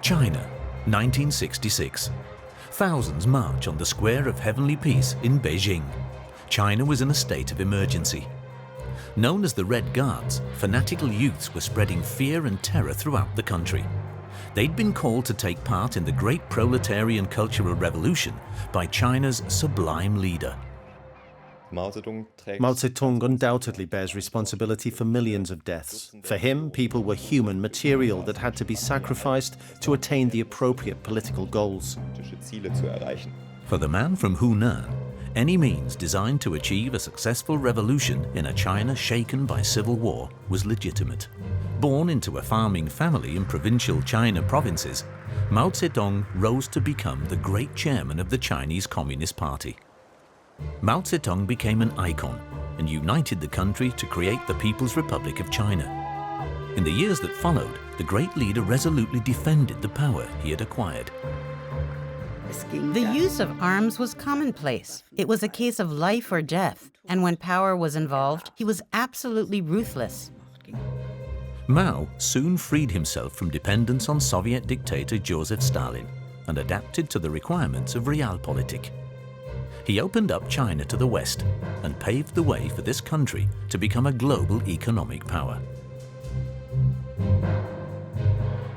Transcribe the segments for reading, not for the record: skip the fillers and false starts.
China, 1966. Thousands march on the Square of Heavenly Peace in Beijing. China was in a state of emergency. Known as the Red Guards, fanatical youths were spreading fear and terror throughout the country. They'd been called to take part in the great Proletarian Cultural Revolution by China's sublime leader. Mao Zedong undoubtedly bears responsibility for millions of deaths. For him, people were human material that had to be sacrificed to attain the appropriate political goals. For the man from Hunan, any means designed to achieve a successful revolution in a China shaken by civil war was legitimate. Born into a farming family in provincial China provinces, Mao Zedong rose to become the great chairman of the Chinese Communist Party. Mao Zedong became an icon and united the country to create the People's Republic of China. In the years that followed, the great leader resolutely defended the power he had acquired. The use of arms was commonplace. It was a case of life or death, and when power was involved, he was absolutely ruthless. Mao soon freed himself from dependence on Soviet dictator Joseph Stalin and adapted to the requirements of realpolitik. He opened up China to the West and paved the way for this country to become a global economic power.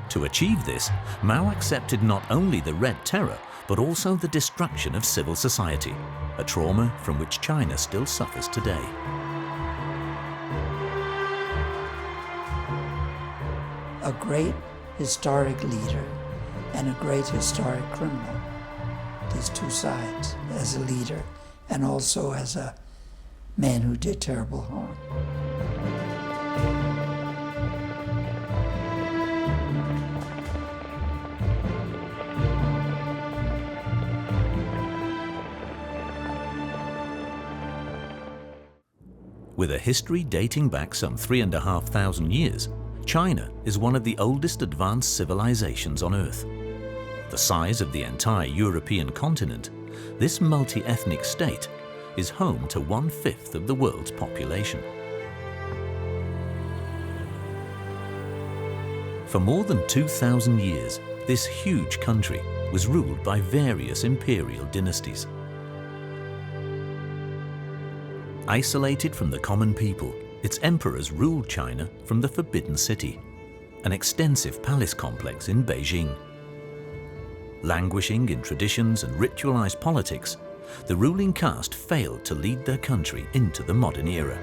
To achieve this, Mao accepted not only the Red Terror, but also the destruction of civil society, a trauma from which China still suffers today. A great historic leader and a great historic criminal. These two sides, as a leader and also as a man who did terrible harm. With a history dating back some 3,500 years, China is one of the oldest advanced civilizations on Earth. The size of the entire European continent, this multi-ethnic state is home to 1/5 of the world's population. For more than 2,000 years, this huge country was ruled by various imperial dynasties. Isolated from the common people, its emperors ruled China from the Forbidden City, an extensive palace complex in Beijing. Languishing in traditions and ritualized politics, the ruling caste failed to lead their country into the modern era.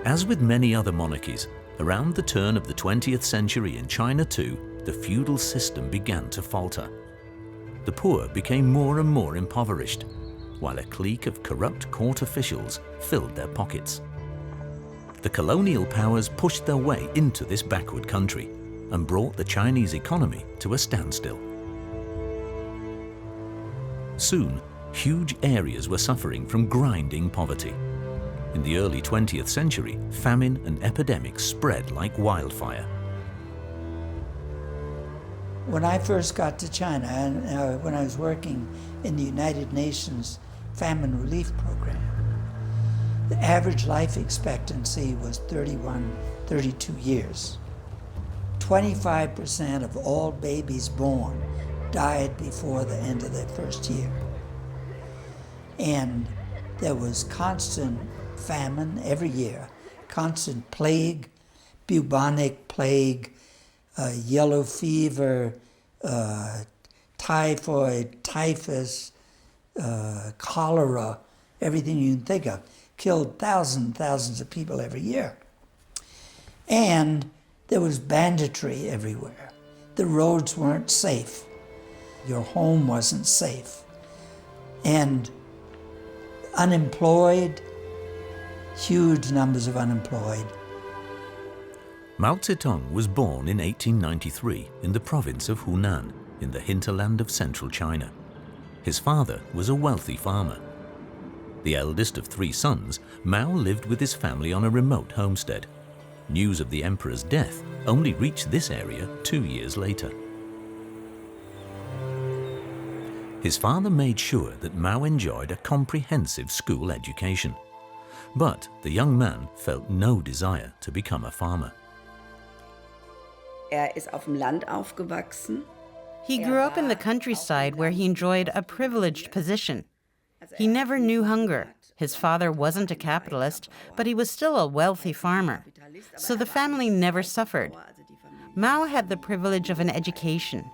As with many other monarchies, around the turn of the 20th century in China too, the feudal system began to falter. The poor became more and more impoverished, while a clique of corrupt court officials filled their pockets. The colonial powers pushed their way into this backward country and brought the Chinese economy to a standstill. Soon, huge areas were suffering from grinding poverty. In the early 20th century, famine and epidemics spread like wildfire. When I first got to China, and when I was working in the United Nations Famine Relief Program, the average life expectancy was 31, 32 years. 25% of all babies born died before the end of their first year. And there was constant famine every year, constant plague, bubonic plague, yellow fever, typhoid, typhus, cholera, everything you can think of, killed thousands of people every year. And there was banditry everywhere. The roads weren't safe. Your home wasn't safe. And unemployed, huge numbers of unemployed. Mao Zedong was born in 1893 in the province of Hunan, in the hinterland of central China. His father was a wealthy farmer. The eldest of 3 sons, Mao lived with his family on a remote homestead. News of the emperor's death only reached this area 2 years later. His father made sure that Mao enjoyed a comprehensive school education, but the young man felt no desire to become a farmer. He grew up in the countryside where he enjoyed a privileged position. He never knew hunger. His father wasn't a capitalist, but he was still a wealthy farmer. So the family never suffered. Mao had the privilege of an education,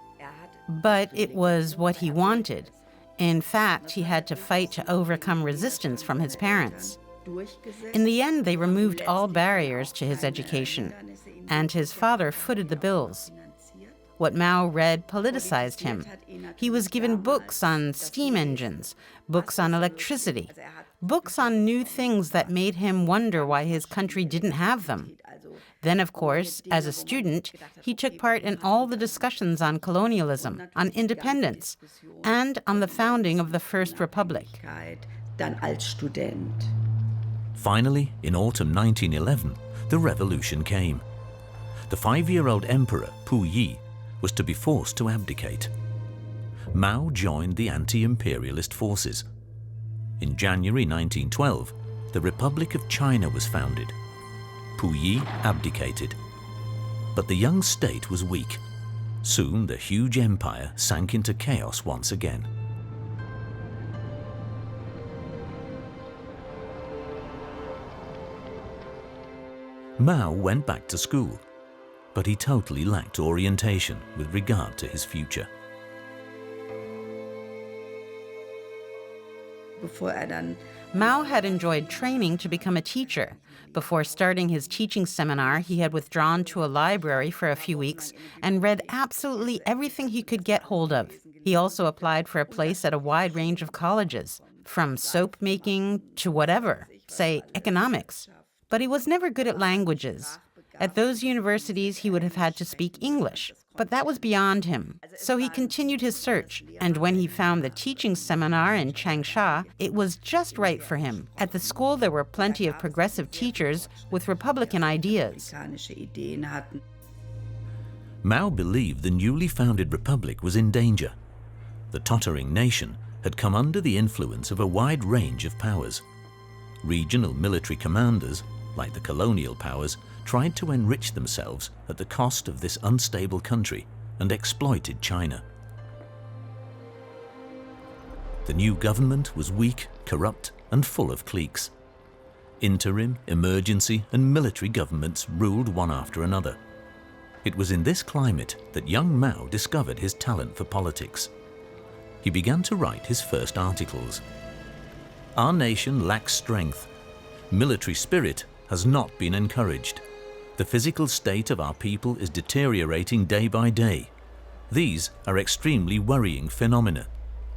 but it was what he wanted. In fact, he had to fight to overcome resistance from his parents. In the end, they removed all barriers to his education, and his father footed the bills. What Mao read politicized him. He was given books on steam engines, books on electricity, books on new things that made him wonder why his country didn't have them. Then, of course, as a student, he took part in all the discussions on colonialism, on independence, and on the founding of the First Republic. Finally, in autumn 1911, the revolution came. The 5-year-old emperor, Pu Yi, was to be forced to abdicate. Mao joined the anti-imperialist forces. In January 1912, the Republic of China was founded. Pu Yi abdicated. But the young state was weak. Soon the huge empire sank into chaos once again. Mao went back to school, but he totally lacked orientation with regard to his future. Mao had enjoyed training to become a teacher. Before starting his teaching seminar, he had withdrawn to a library for a few weeks and read absolutely everything he could get hold of. He also applied for a place at a wide range of colleges, from soap making to whatever, say economics. But he was never good at languages. At those universities, he would have had to speak English, but that was beyond him. So he continued his search, and when he found the teaching seminar in Changsha, it was just right for him. At the school, there were plenty of progressive teachers with Republican ideas. Mao believed the newly founded republic was in danger. The tottering nation had come under the influence of a wide range of powers. Regional military commanders, like the colonial powers, tried to enrich themselves at the cost of this unstable country and exploited China. The new government was weak, corrupt, and full of cliques. Interim, emergency, and military governments ruled one after another. It was in this climate that young Mao discovered his talent for politics. He began to write his first articles. Our nation lacks strength. Military spirit has not been encouraged. The physical state of our people is deteriorating day by day. These are extremely worrying phenomena,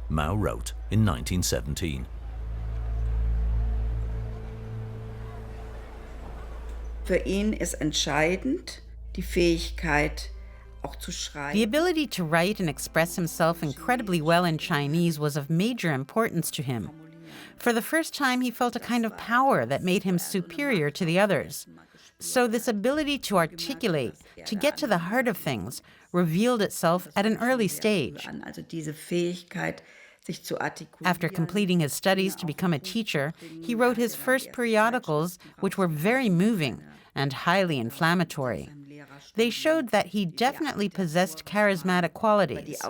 Mao wrote in 1917. Für ihn ist entscheidend die Fähigkeit, auch zu schreiben. The ability to write and express himself incredibly well in Chinese was of major importance to him. For the first time, he felt a kind of power that made him superior to the others. So this ability to articulate, to get to the heart of things, revealed itself at an early stage. After completing his studies to become a teacher, he wrote his first periodicals, which were very moving and highly inflammatory. They showed that he definitely possessed charismatic qualities.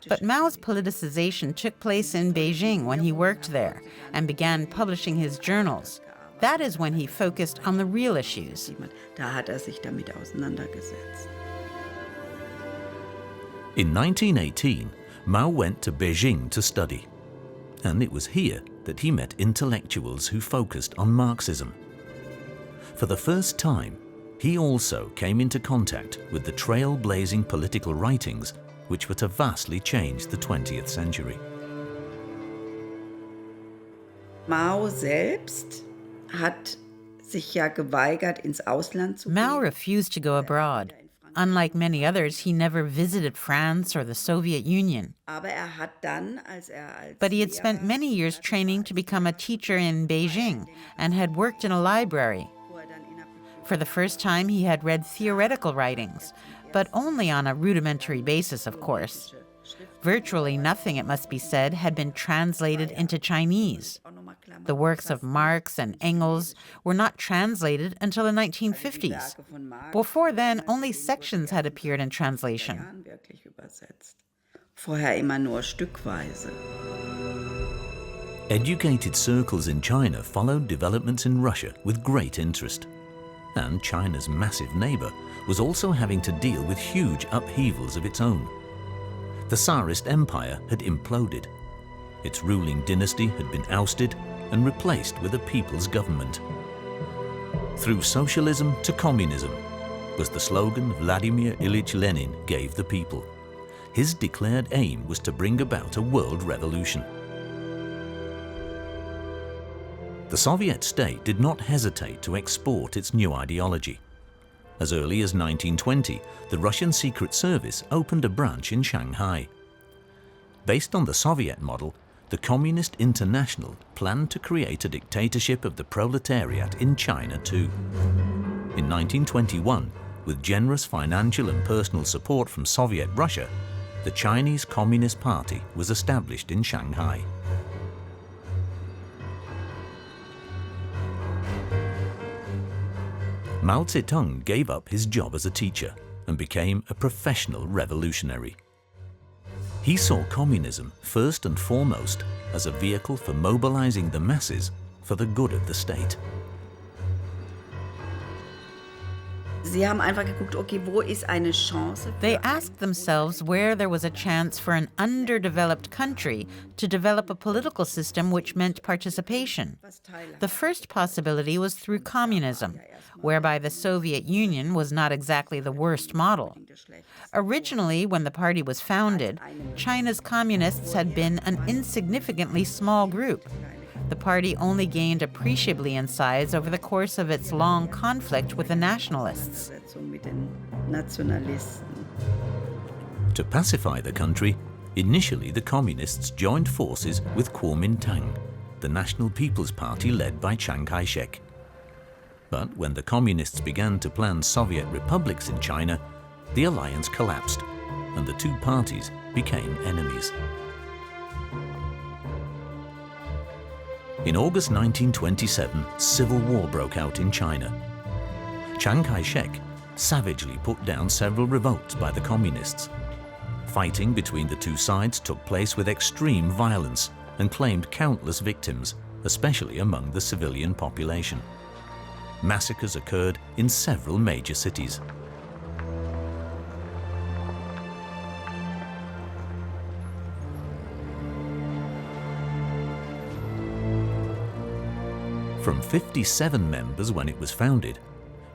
But Mao's politicization took place in Beijing when he worked there and began publishing his journals. That is when he focused on the real issues. In 1918, Mao went to Beijing to study. And it was here that he met intellectuals who focused on Marxism. For the first time, he also came into contact with the trailblazing political writings which were to vastly change the 20th century. Mao selbst hat sich ja geweigert, ins Ausland zu gehen. Mao refused to go abroad. Unlike many others, he never visited France or the Soviet Union. But he had spent many years training to become a teacher in Beijing and had worked in a library. For the first time, he had read theoretical writings, but only on a rudimentary basis, of course. Virtually nothing, it must be said, had been translated into Chinese. The works of Marx and Engels were not translated until the 1950s. Before then, only sections had appeared in translation. Educated circles in China followed developments in Russia with great interest. And China's massive neighbor was also having to deal with huge upheavals of its own. The Tsarist Empire had imploded. Its ruling dynasty had been ousted and replaced with a people's government. Through socialism to communism was the slogan Vladimir Ilyich Lenin gave the people. His declared aim was to bring about a world revolution. The Soviet state did not hesitate to export its new ideology. As early as 1920, the Russian Secret Service opened a branch in Shanghai. Based on the Soviet model, the Communist International planned to create a dictatorship of the proletariat in China too. In 1921, with generous financial and personal support from Soviet Russia, the Chinese Communist Party was established in Shanghai. Mao Zedong gave up his job as a teacher and became a professional revolutionary. He saw communism first and foremost as a vehicle for mobilizing the masses for the good of the state. Sie haben einfach geguckt, okay, wo ist eine Chance? They asked themselves where there was a chance for an underdeveloped country to develop a political system which meant participation. The first possibility was through communism, whereby the Soviet Union was not exactly the worst model. Originally, when the party was founded, China's communists had been an insignificantly small group. The party only gained appreciably in size over the course of its long conflict with the nationalists. To pacify the country, initially the communists joined forces with Kuomintang, the National People's Party led by Chiang Kai-shek. But when the communists began to plan Soviet republics in China, the alliance collapsed, and the two parties became enemies. In August 1927, civil war broke out in China. Chiang Kai-shek savagely put down several revolts by the communists. Fighting between the two sides took place with extreme violence and claimed countless victims, especially among the civilian population. Massacres occurred in several major cities. From 57 members when it was founded,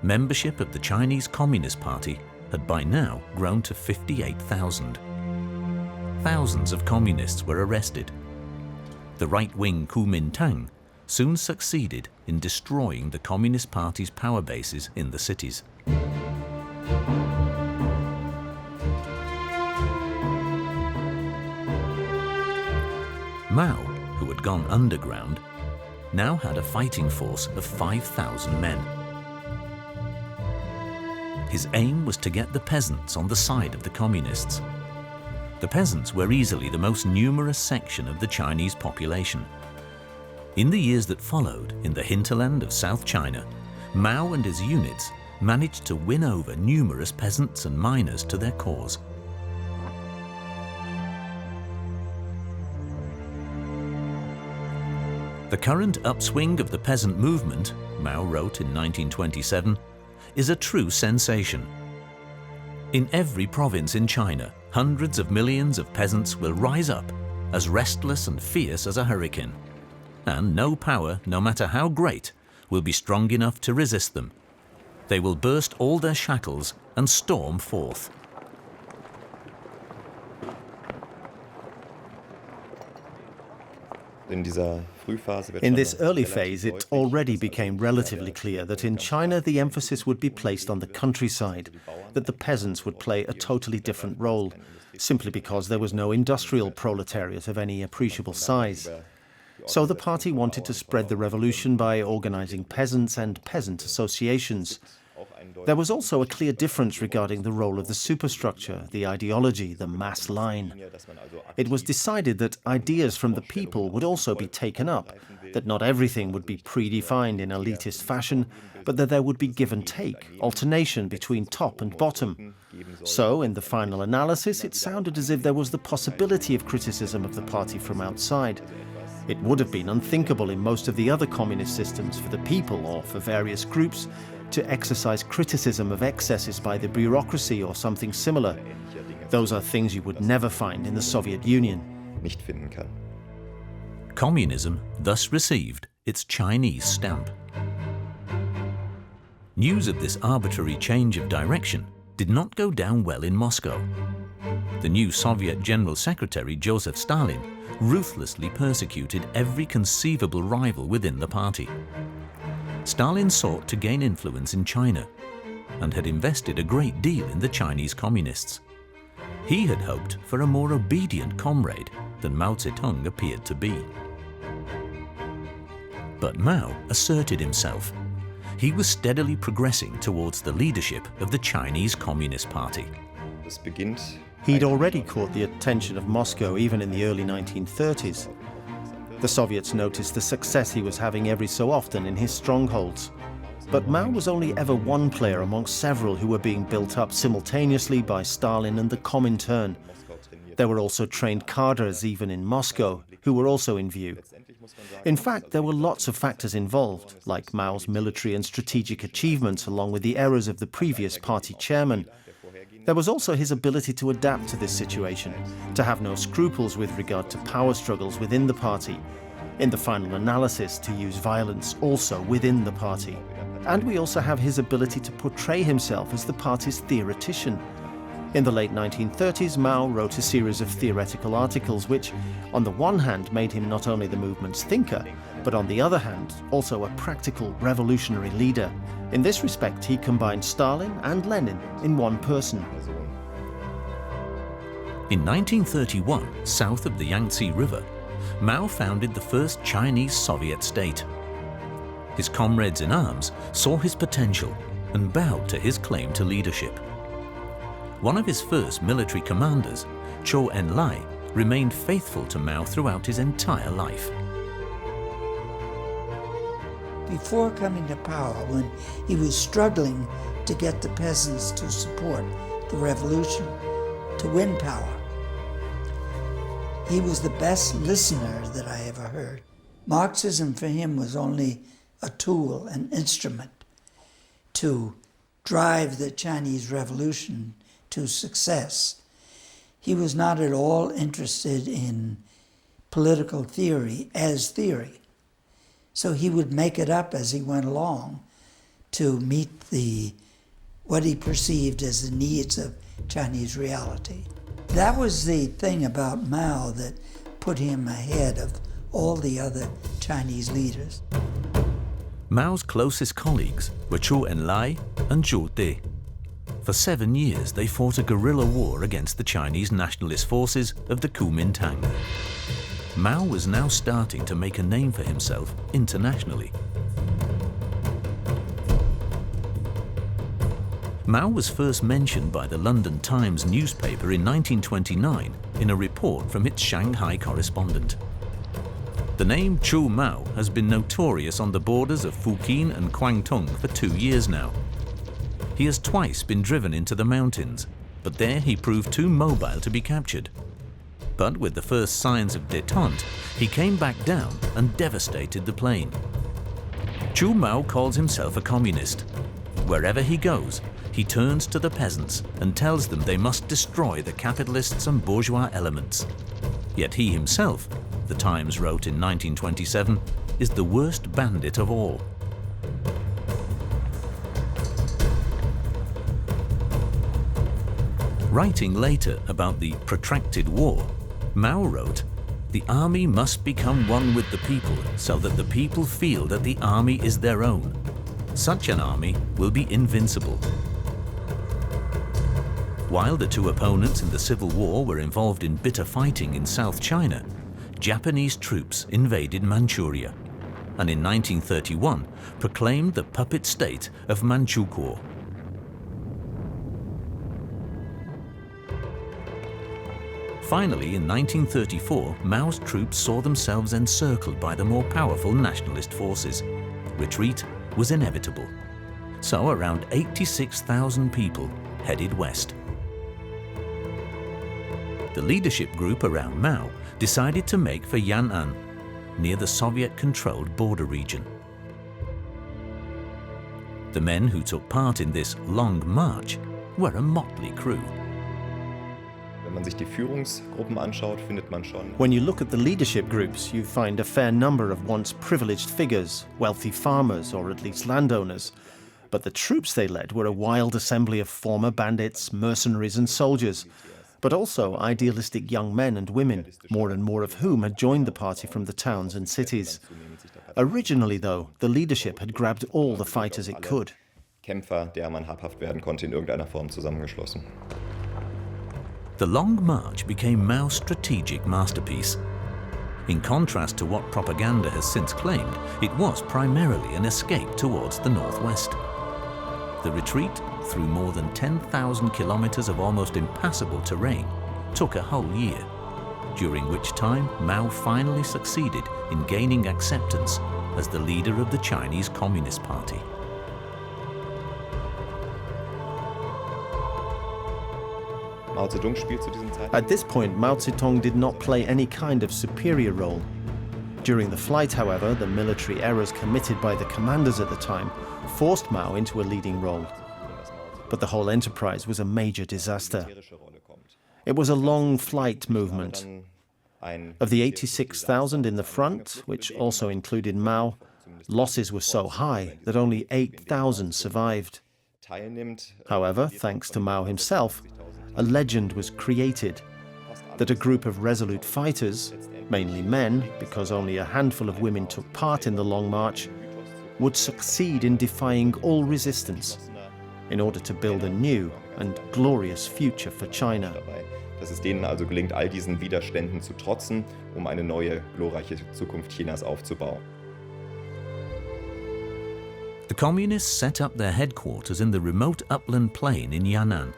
membership of the Chinese Communist Party had by now grown to 58,000. Thousands of communists were arrested. The right-wing Kuomintang soon succeeded in destroying the Communist Party's power bases in the cities. Mao, who had gone underground, now had a fighting force of 5,000 men. His aim was to get the peasants on the side of the communists. The peasants were easily the most numerous section of the Chinese population. In the years that followed, in the hinterland of South China, Mao and his units managed to win over numerous peasants and miners to their cause. The current upswing of the peasant movement, Mao wrote in 1927, is a true sensation. In every province in China, hundreds of millions of peasants will rise up, as restless and fierce as a hurricane. And no power, no matter how great, will be strong enough to resist them. They will burst all their shackles and storm forth. In this early phase, it already became relatively clear that in China the emphasis would be placed on the countryside, that the peasants would play a totally different role, simply because there was no industrial proletariat of any appreciable size. So the party wanted to spread the revolution by organizing peasants and peasant associations. There was also a clear difference regarding the role of the superstructure, the ideology, the mass line. It was decided that ideas from the people would also be taken up, that not everything would be predefined in elitist fashion, but that there would be give and take, alternation between top and bottom. So, in the final analysis, it sounded as if there was the possibility of criticism of the party from outside. It would have been unthinkable in most of the other communist systems for the people or for various groups to exercise criticism of excesses by the bureaucracy or something similar. Those are things you would never find in the Soviet Union. Communism thus received its Chinese stamp. News of this arbitrary change of direction did not go down well in Moscow. The new Soviet General Secretary, Joseph Stalin, ruthlessly persecuted every conceivable rival within the party. Stalin sought to gain influence in China and had invested a great deal in the Chinese communists. He had hoped for a more obedient comrade than Mao Zedong appeared to be. But Mao asserted himself. He was steadily progressing towards the leadership of the Chinese Communist Party. He'd already caught the attention of Moscow even in the early 1930s. The Soviets noticed the success he was having every so often in his strongholds. But Mao was only ever one player amongst several who were being built up simultaneously by Stalin and the Comintern. There were also trained cadres even in Moscow, who were also in view. In fact, there were lots of factors involved, like Mao's military and strategic achievements along with the errors of the previous party chairman. There was also his ability to adapt to this situation, to have no scruples with regard to power struggles within the party, in the final analysis to use violence also within the party. And we also have his ability to portray himself as the party's theoretician. In the late 1930s, Mao wrote a series of theoretical articles which, on the one hand, made him not only the movement's thinker, but on the other hand, also a practical revolutionary leader. In this respect, he combined Stalin and Lenin in one person. In 1931, south of the Yangtze River, Mao founded the first Chinese Soviet state. His comrades in arms saw his potential and bowed to his claim to leadership. One of his first military commanders, Zhou Enlai, remained faithful to Mao throughout his entire life. Before coming to power, when he was struggling to get the peasants to support the revolution, to win power, he was the best listener that I ever heard. Marxism for him was only a tool, an instrument to drive the Chinese revolution to success. He was not at all interested in political theory as theory. So he would make it up as he went along to meet what he perceived as the needs of Chinese reality. That was the thing about Mao that put him ahead of all the other Chinese leaders. Mao's closest colleagues were Zhou Enlai and Zhu De. For 7 years, they fought a guerrilla war against the Chinese nationalist forces of the Kuomintang. Mao was now starting to make a name for himself internationally. Mao was first mentioned by the London Times newspaper in 1929 in a report from its Shanghai correspondent. The name Chu Mao has been notorious on the borders of Fujian and Guangdong for 2 years now. He has twice been driven into the mountains, but there he proved too mobile to be captured. But with the first signs of détente, he came back down and devastated the plain. Chu Mao calls himself a communist. Wherever he goes, he turns to the peasants and tells them they must destroy the capitalists and bourgeois elements. Yet he himself, the Times wrote in 1927, is the worst bandit of all. Writing later about the protracted war, Mao wrote, "The army must become one with the people so that the people feel that the army is their own. Such an army will be invincible." While the two opponents in the Civil War were involved in bitter fighting in South China, Japanese troops invaded Manchuria and in 1931 proclaimed the puppet state of Manchukuo. Finally, in 1934, Mao's troops saw themselves encircled by the more powerful nationalist forces. Retreat was inevitable. So around 86,000 people headed west. The leadership group around Mao decided to make for Yan'an, near the Soviet-controlled border region. The men who took part in this long march were a motley crew. When you look at the leadership groups, you find a fair number of once privileged figures, wealthy farmers or at least landowners. But the troops they led were a wild assembly of former bandits, mercenaries and soldiers, but also idealistic young men and women, more and more of whom had joined the party from the towns and cities. Originally, though, the leadership had grabbed all the fighters it could. Kämpfer, der man habhaft werden konnte, in irgendeiner Form zusammengeschlossen. The Long March became Mao's strategic masterpiece. In contrast to what propaganda has since claimed, it was primarily an escape towards the northwest. The retreat, through more than 10,000 kilometers of almost impassable terrain, took a whole year, during which time Mao finally succeeded in gaining acceptance as the leader of the Chinese Communist Party. At this point, Mao Zedong did not play any kind of superior role. During the flight, however, the military errors committed by the commanders at the time forced Mao into a leading role. But the whole enterprise was a major disaster. It was a long flight movement. Of the 86,000 in the front, which also included Mao, losses were so high that only 8,000 survived. However, thanks to Mao himself, a legend was created that a group of resolute fighters, mainly men, because only a handful of women took part in the Long March, would succeed in defying all resistance in order to build a new and glorious future for China. Dass es denen also gelingt, all diesen Widerständen zu trotzen, eine neue, glorreiche Zukunft Chinas aufzubauen. The Communists set up their headquarters in the remote upland plain in Yan'an.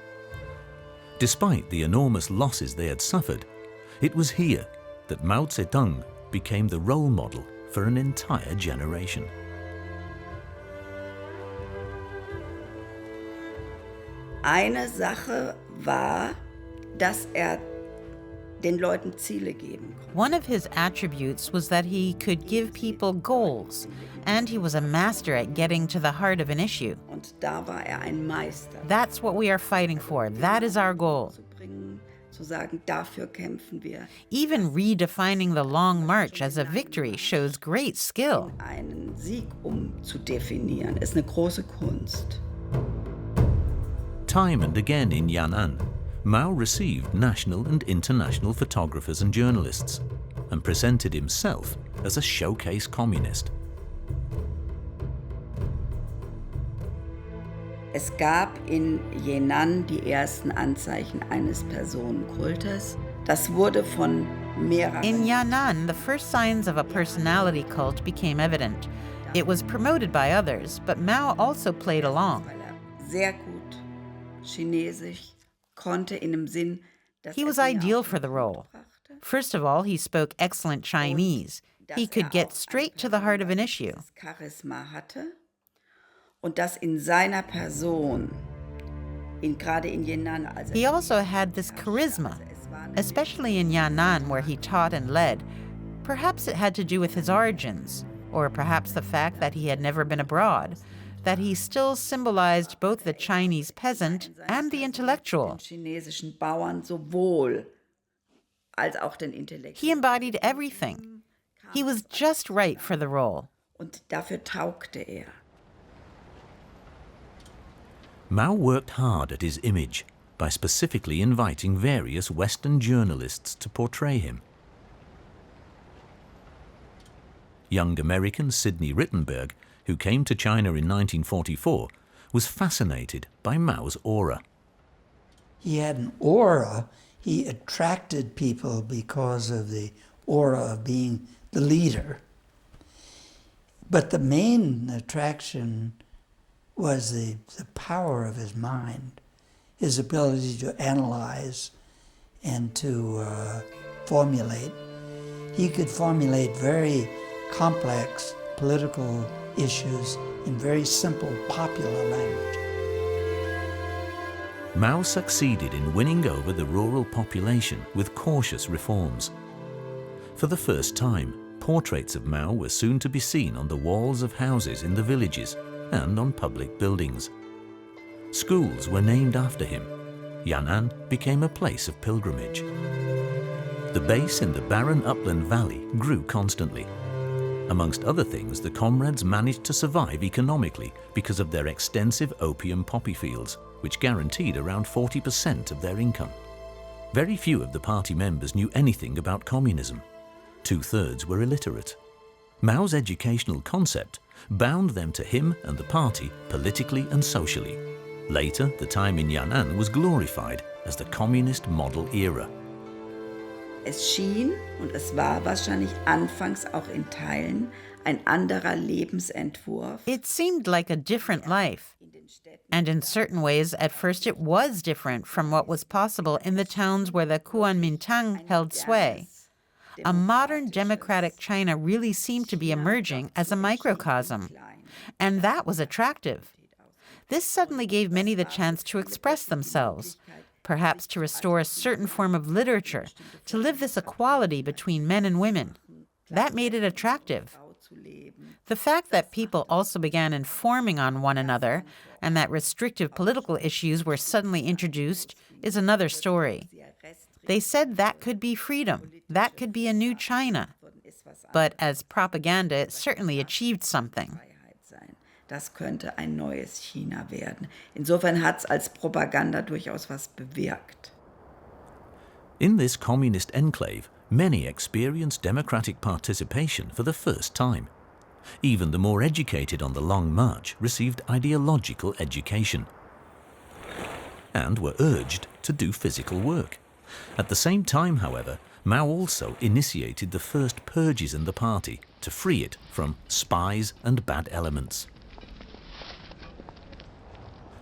Despite the enormous losses they had suffered, it was here that Mao Zedong became the role model for an entire generation. Eine Sache war, dass den Leuten Ziele geben konnte. One of his attributes was that he could give people goals, and he was a master at getting to the heart of an issue. Und da war ein Meister. That's what we are fighting for. That is our goal. Zu sagen, dafür kämpfen wir. Even redefining the Long March as a victory shows great skill. Einen Sieg zu definieren, ist eine große Kunst. Time and again in Yan'an, Mao received national and international photographers and journalists and presented himself as a showcase communist. Es gab in Yan'an die ersten Anzeichen eines Personenkultes. Das wurde von mehreren. In Yan'an, the first signs of a personality cult became evident. It was promoted by others, but Mao also played along. Sehr gut Chinesisch konnte in dem Sinn, dass He was ideal for the role. First of all, he spoke excellent Chinese. He could get straight to the heart of an issue. Charisma hatte und das in seiner Person, gerade in Yan'an. He also had this charisma, especially in Yan'an where he taught and led. Perhaps it had to do with his origins, or perhaps the fact that he had never been abroad, that he still symbolized both the Chinese peasant and the intellectual. Chinesischen Bauern sowohl als auch den Intellektuellen. He embodied everything. He was just right for the role. Und dafür taugte Mao worked hard at his image by specifically inviting various Western journalists to portray him. Young American Sidney Rittenberg, who came to China in 1944, was fascinated by Mao's aura. He had an aura. He attracted people because of the aura of being the leader. But the main attraction was the power of his mind, his ability to analyze and to formulate. He could formulate very complex political issues in very simple, popular language. Mao succeeded in winning over the rural population with cautious reforms. For the first time, portraits of Mao were soon to be seen on the walls of houses in the villages and on public buildings. Schools were named after him. Yan'an became a place of pilgrimage. The base in the barren upland valley grew constantly. Amongst other things, the comrades managed to survive economically because of their extensive opium poppy fields, which guaranteed around 40% of their income. Very few of the party members knew anything about communism. 2/3 were illiterate. Mao's educational concept bound them to him and the party politically and socially. Later, the time in Yan'an was glorified as the communist model era. Es schien, und es war wahrscheinlich anfangs auch in Teilen, ein anderer Lebensentwurf. It seemed like a different life. And in certain ways, at first it was different from what was possible in the towns where the Kuomintang held sway. A modern democratic China really seemed to be emerging as a microcosm. And that was attractive. This suddenly gave many the chance to express themselves, perhaps to restore a certain form of literature, to live this equality between men and women. That made it attractive. The fact that people also began informing on one another and that restrictive political issues were suddenly introduced is another story. They said that could be freedom, that could be a new China. But as propaganda, it certainly achieved something. Das könnte ein neues China werden. Insofern hat es als Propaganda durchaus was bewirkt. In this communist enclave, many experienced democratic participation for the first time. Even the more educated on the Long March received ideological education and were urged to do physical work. At the same time, however, Mao also initiated the first purges in the party to free it from spies and bad elements.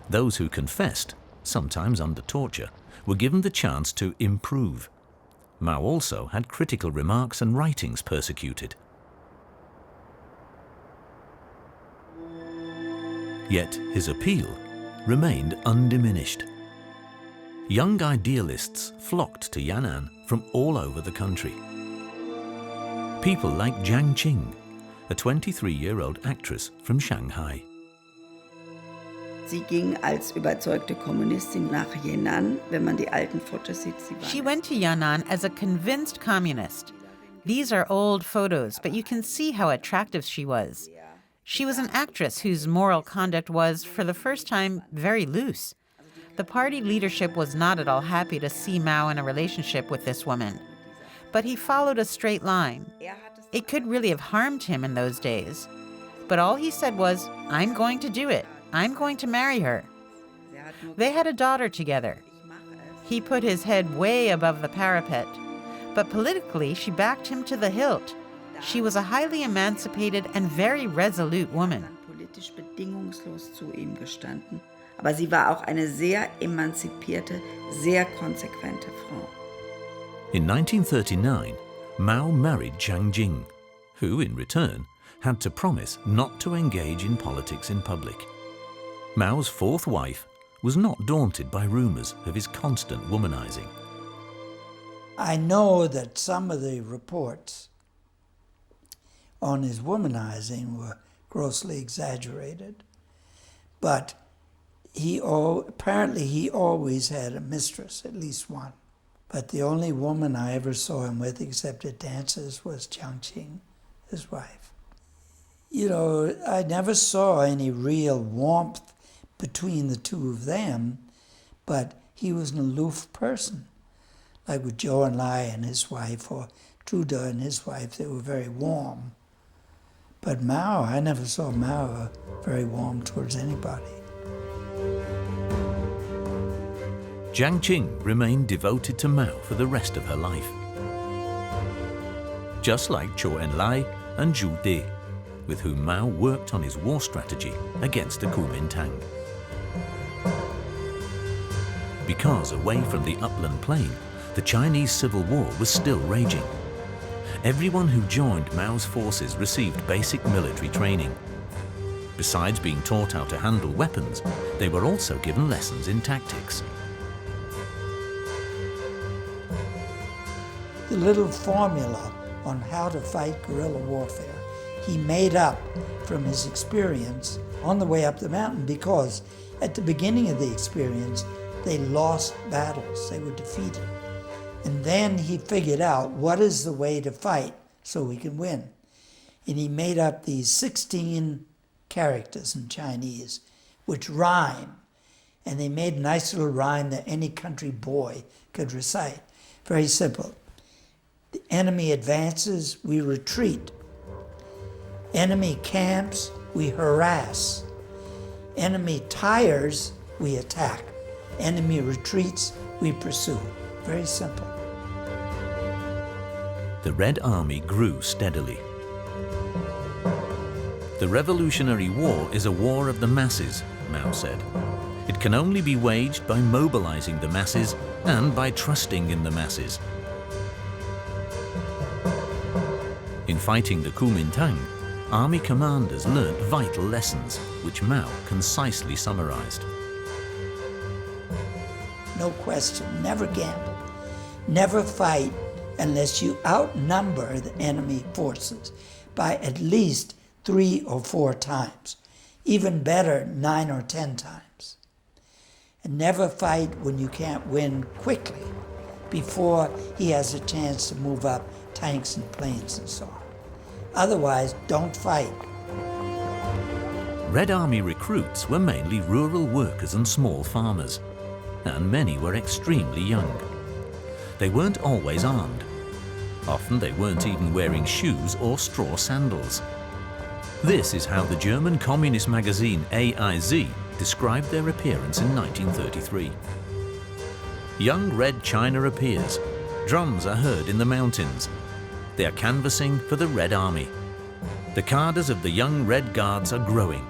Those who confessed, sometimes under torture, were given the chance to improve. Mao also had critical remarks and writings persecuted. Yet his appeal remained undiminished. Young idealists flocked to Yan'an from all over the country. People like Jiang Qing, a 23-year-old actress from Shanghai. Sie ging als überzeugte Kommunistin nach Yan'an, wenn man die alten Fotos sieht. She went to Yan'an as a convinced communist. These are old photos, but you can see how attractive she was. She was an actress whose moral conduct was, for the first time, very loose. The party leadership was not at all happy to see Mao in a relationship with this woman. But he followed a straight line. It could really have harmed him in those days. But all he said was, "I'm going to do it. I'm going to marry her." They had a daughter together. He put his head way above the parapet. But politically, she backed him to the hilt. She was a highly emancipated and very resolute woman. Politisch bedingungslos zu ihm gestanden. Aber sie war auch eine sehr emanzipierte, sehr konsequente Frau. In 1939, Mao married Jiang Jing, who, in return, had to promise not to engage in politics in public. Mao's fourth wife was not daunted by rumors of his constant womanizing. I know that some of the reports on his womanizing were grossly exaggerated, but apparently he always had a mistress, at least one. But the only woman I ever saw him with, except at dances, was Jiang Qing, his wife. You know, I never saw any real warmth between the two of them, but he was an aloof person. Like with Zhou Enlai and his wife, or Trudeau and his wife, they were very warm. But Mao, I never saw Mao very warm towards anybody. Jiang Qing remained devoted to Mao for the rest of her life. Just like Zhou Enlai and Zhu De, with whom Mao worked on his war strategy against the Kuomintang. Because away from the upland plain, the Chinese Civil War was still raging. Everyone who joined Mao's forces received basic military training. Besides being taught how to handle weapons, they were also given lessons in tactics. The little formula on how to fight guerrilla warfare he made up from his experience on the way up the mountain, because at the beginning of the experience, they lost battles, they were defeated. And then he figured out what is the way to fight so we can win. And he made up these 16 characters in Chinese, which rhyme. And they made a nice little rhyme that any country boy could recite. Very simple. The enemy advances, we retreat. Enemy camps, we harass. Enemy tires, we attack. Enemy retreats, we pursue. Very simple. The Red Army grew steadily. The Revolutionary War is a war of the masses, Mao said. It can only be waged by mobilizing the masses and by trusting in the masses. In fighting the Kuomintang, army commanders learnt vital lessons, which Mao concisely summarized. No question, never gamble. Never fight unless you outnumber the enemy forces by at least 3 or 4 times. Even better, 9 or 10 times. And never fight when you can't win quickly, before he has a chance to move up tanks and planes and so on. Otherwise, don't fight. Red Army recruits were mainly rural workers and small farmers, and many were extremely young. They weren't always armed. Often they weren't even wearing shoes or straw sandals. This is how the German communist magazine AIZ described their appearance in 1933. Young Red China appears. Drums are heard in the mountains. They are canvassing for the Red Army. The cadres of the young Red Guards are growing.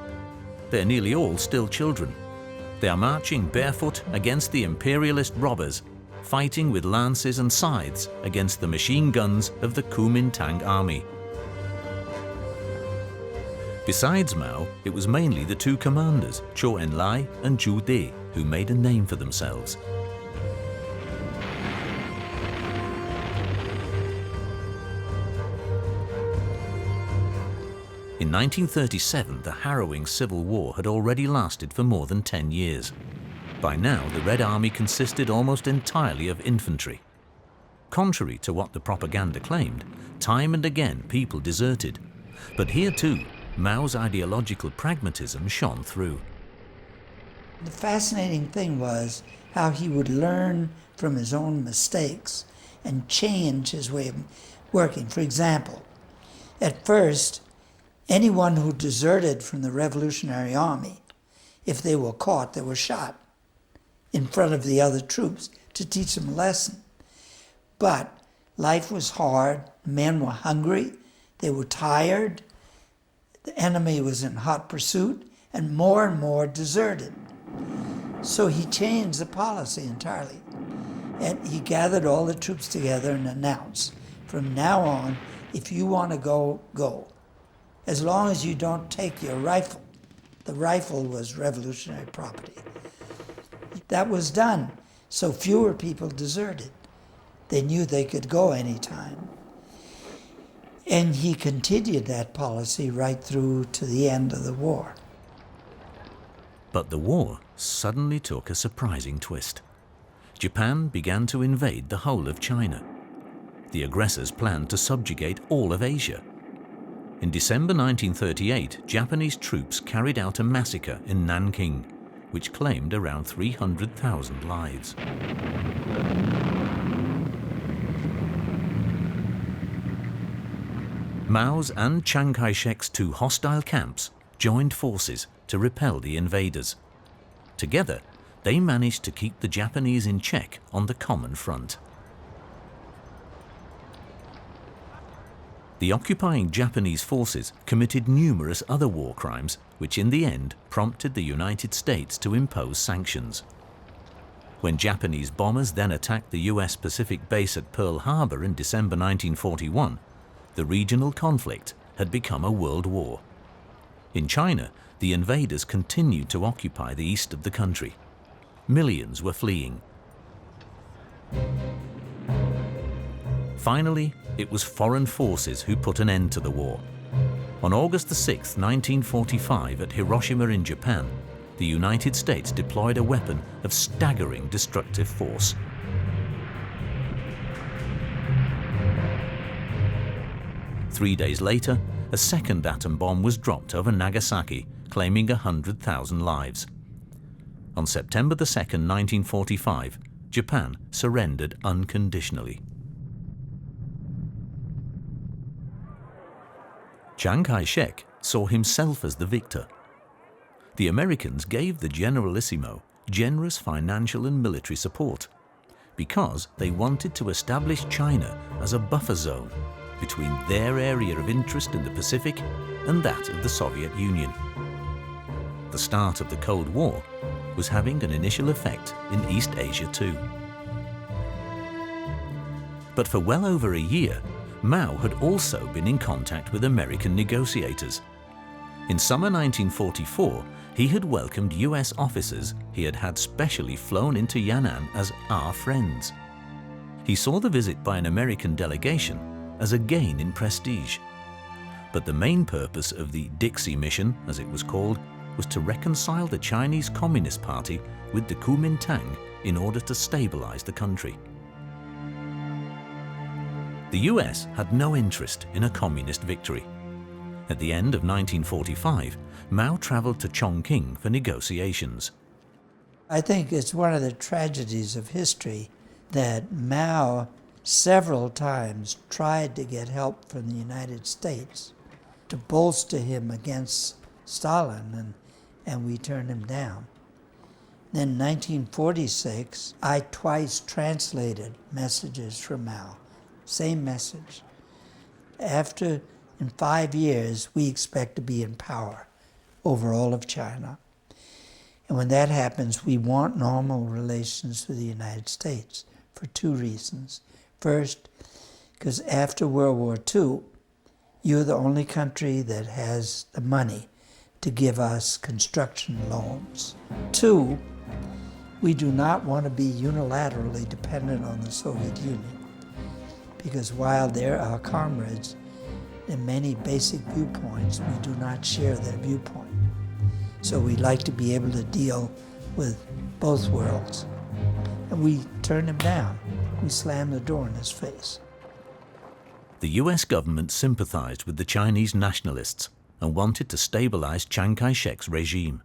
They're nearly all still children. They are marching barefoot against the imperialist robbers, fighting with lances and scythes against the machine guns of the Kuomintang army. Besides Mao, it was mainly the 2 commanders, Zhou Enlai and Zhu De, who made a name for themselves. In 1937, the harrowing civil war had already lasted for more than 10 years. By now, the Red Army consisted almost entirely of infantry. Contrary to what the propaganda claimed, time and again people deserted. But here too, Mao's ideological pragmatism shone through. The fascinating thing was how he would learn from his own mistakes and change his way of working. For example, at first, anyone who deserted from the Revolutionary Army, if they were caught, they were shot in front of the other troops to teach them a lesson. But life was hard, men were hungry, they were tired, the enemy was in hot pursuit, and more deserted. So he changed the policy entirely. And he gathered all the troops together and announced, from now on, if you want to go, go. As long as you don't take your rifle. The rifle was revolutionary property. That was done, so fewer people deserted. They knew they could go anytime. And he continued that policy right through to the end of the war. But the war suddenly took a surprising twist. Japan began to invade the whole of China. The aggressors planned to subjugate all of Asia. In December 1938, Japanese troops carried out a massacre in Nanking, which claimed around 300,000 lives. Mao's and Chiang Kai-shek's 2 hostile camps joined forces to repel the invaders. Together, they managed to keep the Japanese in check on the common front. The occupying Japanese forces committed numerous other war crimes, which in the end prompted the United States to impose sanctions. When Japanese bombers then attacked the US Pacific base at Pearl Harbor in December 1941, the regional conflict had become a world war. In China, the invaders continued to occupy the east of the country. Millions were fleeing. Finally, it was foreign forces who put an end to the war. On August 6, 1945, at Hiroshima in Japan, the United States deployed a weapon of staggering destructive force. Three days later, a second atom bomb was dropped over Nagasaki, claiming 100,000 lives. On September 2, 1945, Japan surrendered unconditionally. Chiang Kai-shek saw himself as the victor. The Americans gave the Generalissimo generous financial and military support because they wanted to establish China as a buffer zone between their area of interest in the Pacific and that of the Soviet Union. The start of the Cold War was having an initial effect in East Asia too. But for well over a year, Mao had also been in contact with American negotiators. In summer 1944, he had welcomed US officers he had had specially flown into Yan'an as our friends. He saw the visit by an American delegation as a gain in prestige. But the main purpose of the Dixie mission, as it was called, was to reconcile the Chinese Communist Party with the Kuomintang in order to stabilize the country. The US had no interest in a communist victory. At the end of 1945, Mao traveled to Chongqing for negotiations. I think it's one of the tragedies of history that Mao several times tried to get help from the United States to bolster him against Stalin, and we turned him down. Then in 1946, I twice translated messages from Mao. Same message. In 5 years, we expect to be in power over all of China. And when that happens, we want normal relations with the United States for two reasons. First, because after World War II, you're the only country that has the money to give us construction loans. Two, we do not want to be unilaterally dependent on the Soviet Union, because while they're our comrades, in many basic viewpoints, we do not share their viewpoint. So we'd like to be able to deal with both worlds. And we turned him down. We slammed the door in his face. The US government sympathized with the Chinese nationalists and wanted to stabilize Chiang Kai-shek's regime.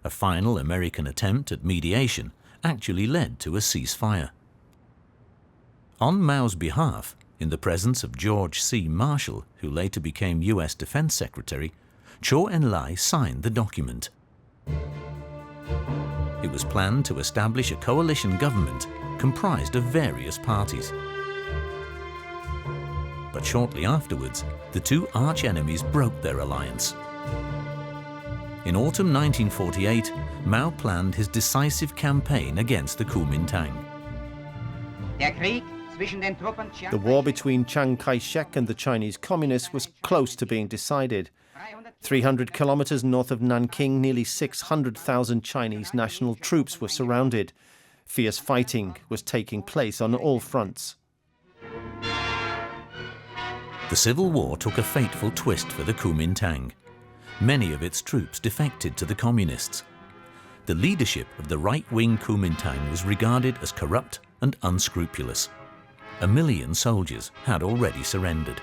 A final American attempt at mediation actually led to a ceasefire. On Mao's behalf, in the presence of George C. Marshall, who later became US Defense Secretary, Zhou Enlai signed the document. It was planned to establish a coalition government comprised of various parties. But shortly afterwards, the two arch-enemies broke their alliance. In autumn 1948, Mao planned his decisive campaign against the Kuomintang. The war between Chiang Kai-shek and the Chinese Communists was close to being decided. 300 kilometers north of Nanking, nearly 600,000 Chinese national troops were surrounded. Fierce fighting was taking place on all fronts. The civil war took a fateful twist for the Kuomintang. Many of its troops defected to the communists. The leadership of the right-wing Kuomintang was regarded as corrupt and unscrupulous. 1 million soldiers had already surrendered.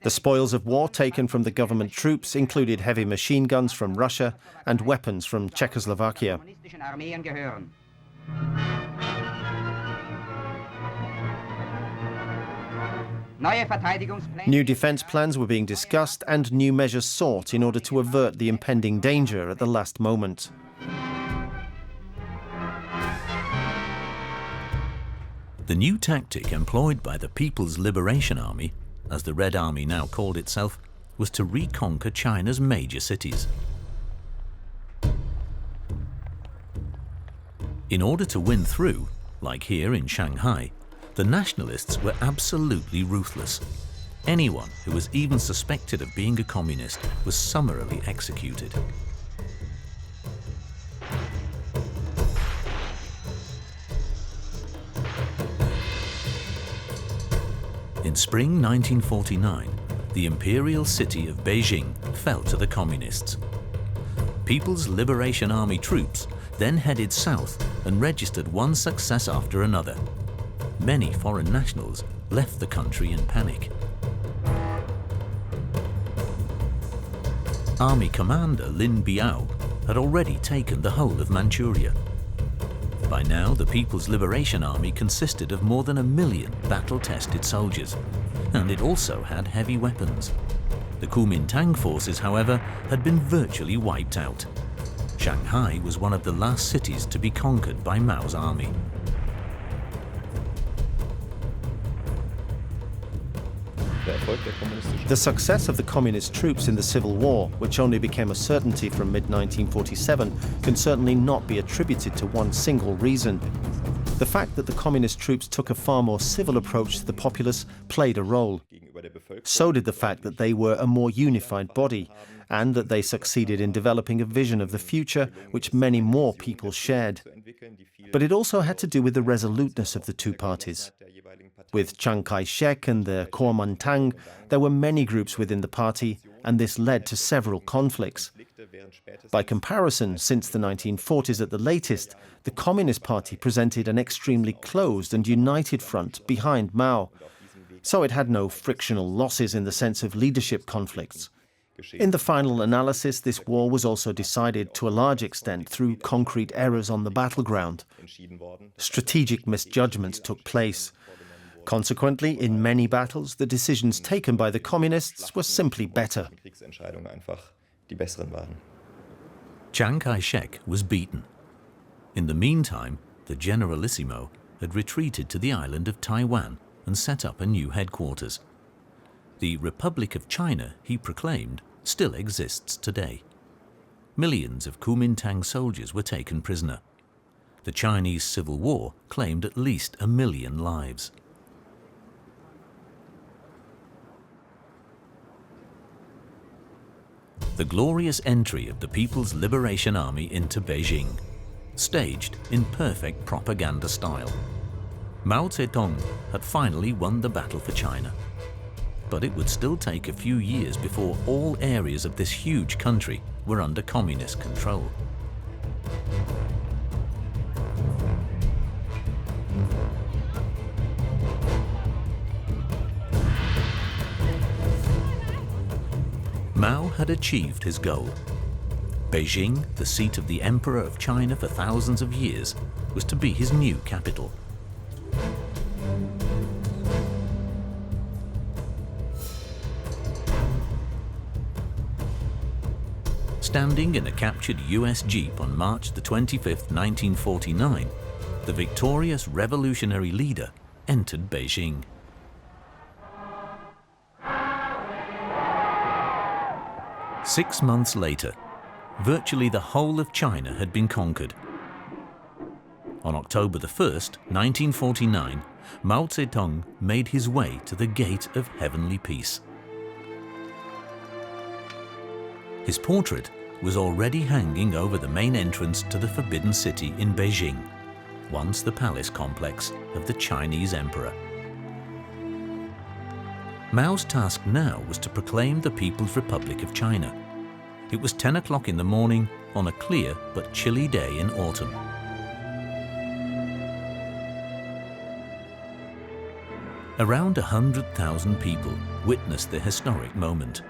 The spoils of war taken from the government troops included heavy machine guns from Russia and weapons from Czechoslovakia. New defense plans were being discussed and new measures sought in order to avert the impending danger at the last moment. The new tactic employed by the People's Liberation Army, as the Red Army now called itself, was to reconquer China's major cities. In order to win through, like here in Shanghai, the nationalists were absolutely ruthless. Anyone who was even suspected of being a communist was summarily executed. In spring 1949, the imperial city of Beijing fell to the communists. People's Liberation Army troops then headed south and registered one success after another. Many foreign nationals left the country in panic. Army commander Lin Biao had already taken the whole of Manchuria. By now, the People's Liberation Army consisted of more than 1 million battle-tested soldiers, and it also had heavy weapons. The Kuomintang forces, however, had been virtually wiped out. Shanghai was one of the last cities to be conquered by Mao's army. The success of the communist troops in the Civil War, which only became a certainty from mid-1947, can certainly not be attributed to one single reason. The fact that the communist troops took a far more civil approach to the populace played a role. So did the fact that they were a more unified body, and that they succeeded in developing a vision of the future which many more people shared. But it also had to do with the resoluteness of the two parties. With Chiang Kai-shek and the Kuomintang, there were many groups within the party, and this led to several conflicts. By comparison, since the 1940s at the latest, the Communist Party presented an extremely closed and united front behind Mao. So it had no frictional losses in the sense of leadership conflicts. In the final analysis, this war was also decided to a large extent through concrete errors on the battleground. Strategic misjudgments took place. Consequently, in many battles, the decisions taken by the communists were simply better. Chiang Kai-shek was beaten. In the meantime, the Generalissimo had retreated to the island of Taiwan and set up a new headquarters. The Republic of China, he proclaimed, still exists today. Millions of Kuomintang soldiers were taken prisoner. The Chinese Civil War claimed at least 1 million lives. The glorious entry of the People's Liberation Army into Beijing, staged in perfect propaganda style. Mao Zedong had finally won the battle for China. But it would still take a few years before all areas of this huge country were under communist control. Mao had achieved his goal. Beijing, the seat of the Emperor of China for thousands of years, was to be his new capital. Standing in a captured US Jeep on March the 25th, 1949, the victorious revolutionary leader entered Beijing. Six months later, virtually the whole of China had been conquered. On October the 1st, 1949, Mao Zedong made his way to the gate of heavenly peace. His portrait was already hanging over the main entrance to the Forbidden City in Beijing, once the palace complex of the Chinese emperor. Mao's task now was to proclaim the People's Republic of China. It was 10 o'clock in the morning on a clear but chilly day in autumn. Around 100,000 people witnessed the historic moment.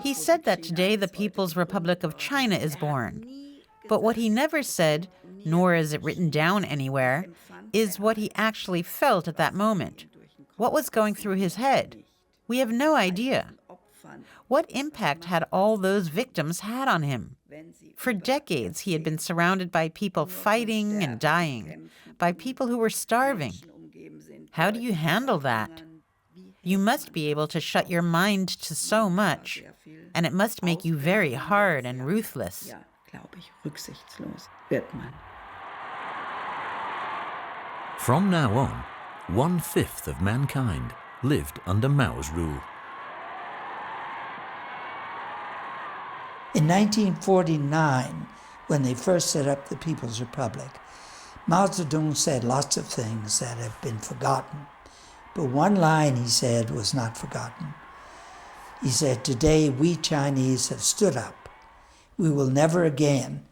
He said that today the People's Republic of China is born. But what he never said, nor is it written down anywhere, is what he actually felt at that moment. What was going through his head? We have no idea. What impact had all those victims had on him? For decades, he had been surrounded by people fighting and dying, by people who were starving. How do you handle that? You must be able to shut your mind to so much, and it must make you very hard and ruthless. Ja, glaube ich, rücksichtslos wird man. From now on, 1/5 of mankind lived under Mao's rule. In 1949, when they first set up the People's Republic, Mao Zedong said lots of things that have been forgotten. But one line he said was not forgotten. He said, "Today we Chinese have stood up. We will never again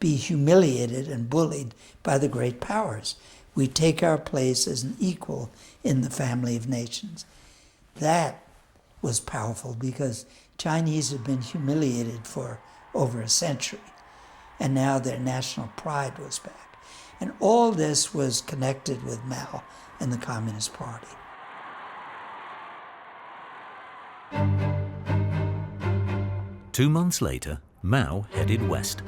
be humiliated and bullied by the great powers. We take our place as an equal in the family of nations." That was powerful because Chinese had been humiliated for over a century, and now their national pride was back. And all this was connected with Mao and the Communist Party. Two months later, Mao headed west.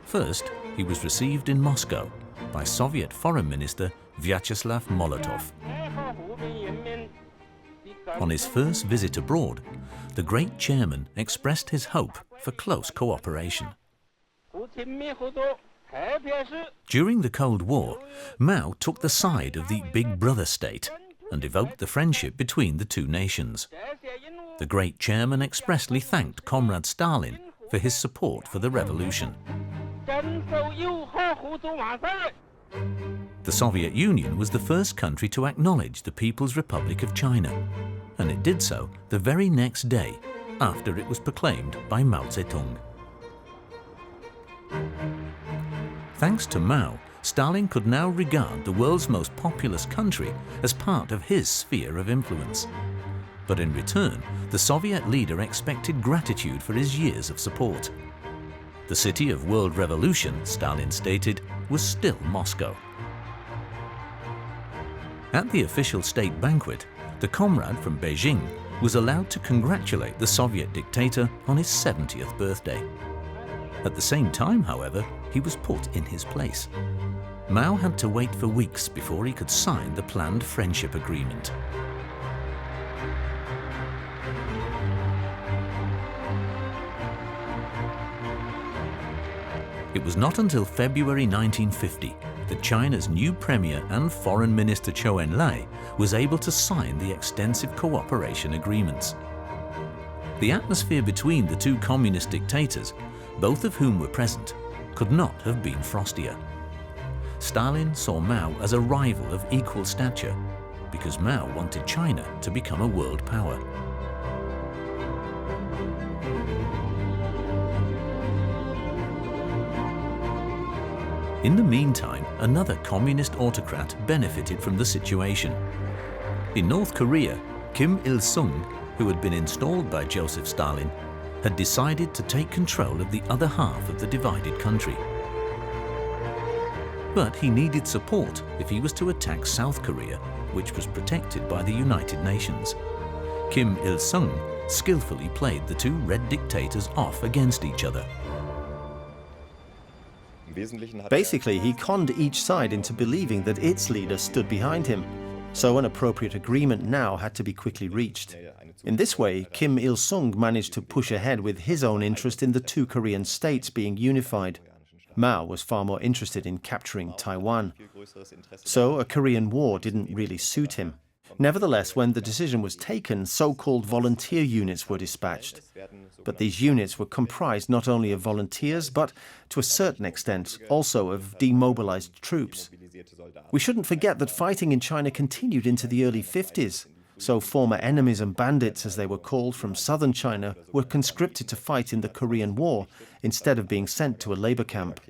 First, he was received in Moscow by Soviet Foreign Minister Vyacheslav Molotov. On his first visit abroad, the great chairman expressed his hope for close cooperation. During the Cold War, Mao took the side of the Big Brother state and evoked the friendship between the two nations. The great chairman expressly thanked Comrade Stalin for his support for the revolution. The Soviet Union was the first country to acknowledge the People's Republic of China, and it did so the very next day after it was proclaimed by Mao Zedong. Thanks to Mao, Stalin could now regard the world's most populous country as part of his sphere of influence. But in return, the Soviet leader expected gratitude for his years of support. The city of world revolution, Stalin stated, was still Moscow. At the official state banquet, the comrade from Beijing was allowed to congratulate the Soviet dictator on his 70th birthday. At the same time, however, he was put in his place. Mao had to wait for weeks before he could sign the planned friendship agreement. It was not until February 1950 that China's new premier and foreign minister Zhou Enlai was able to sign the extensive cooperation agreements. The atmosphere between the two communist dictators, both of whom were present, could not have been frostier. Stalin saw Mao as a rival of equal stature because Mao wanted China to become a world power. In the meantime, another communist autocrat benefited from the situation. In North Korea, Kim Il-sung, who had been installed by Joseph Stalin, had decided to take control of the other half of the divided country. But he needed support if he was to attack South Korea, which was protected by the United Nations. Kim Il-sung skillfully played the two red dictators off against each other. Basically, he conned each side into believing that its leader stood behind him, so an appropriate agreement now had to be quickly reached. In this way, Kim Il-sung managed to push ahead with his own interest in the two Korean states being unified. Mao was far more interested in capturing Taiwan. So a Korean war didn't really suit him. Nevertheless, when the decision was taken, so-called volunteer units were dispatched. But these units were comprised not only of volunteers, but, to a certain extent, also of demobilized troops. We shouldn't forget that fighting in China continued into the early 50s. So former enemies and bandits, as they were called, from southern China were conscripted to fight in the Korean War instead of being sent to a labor camp.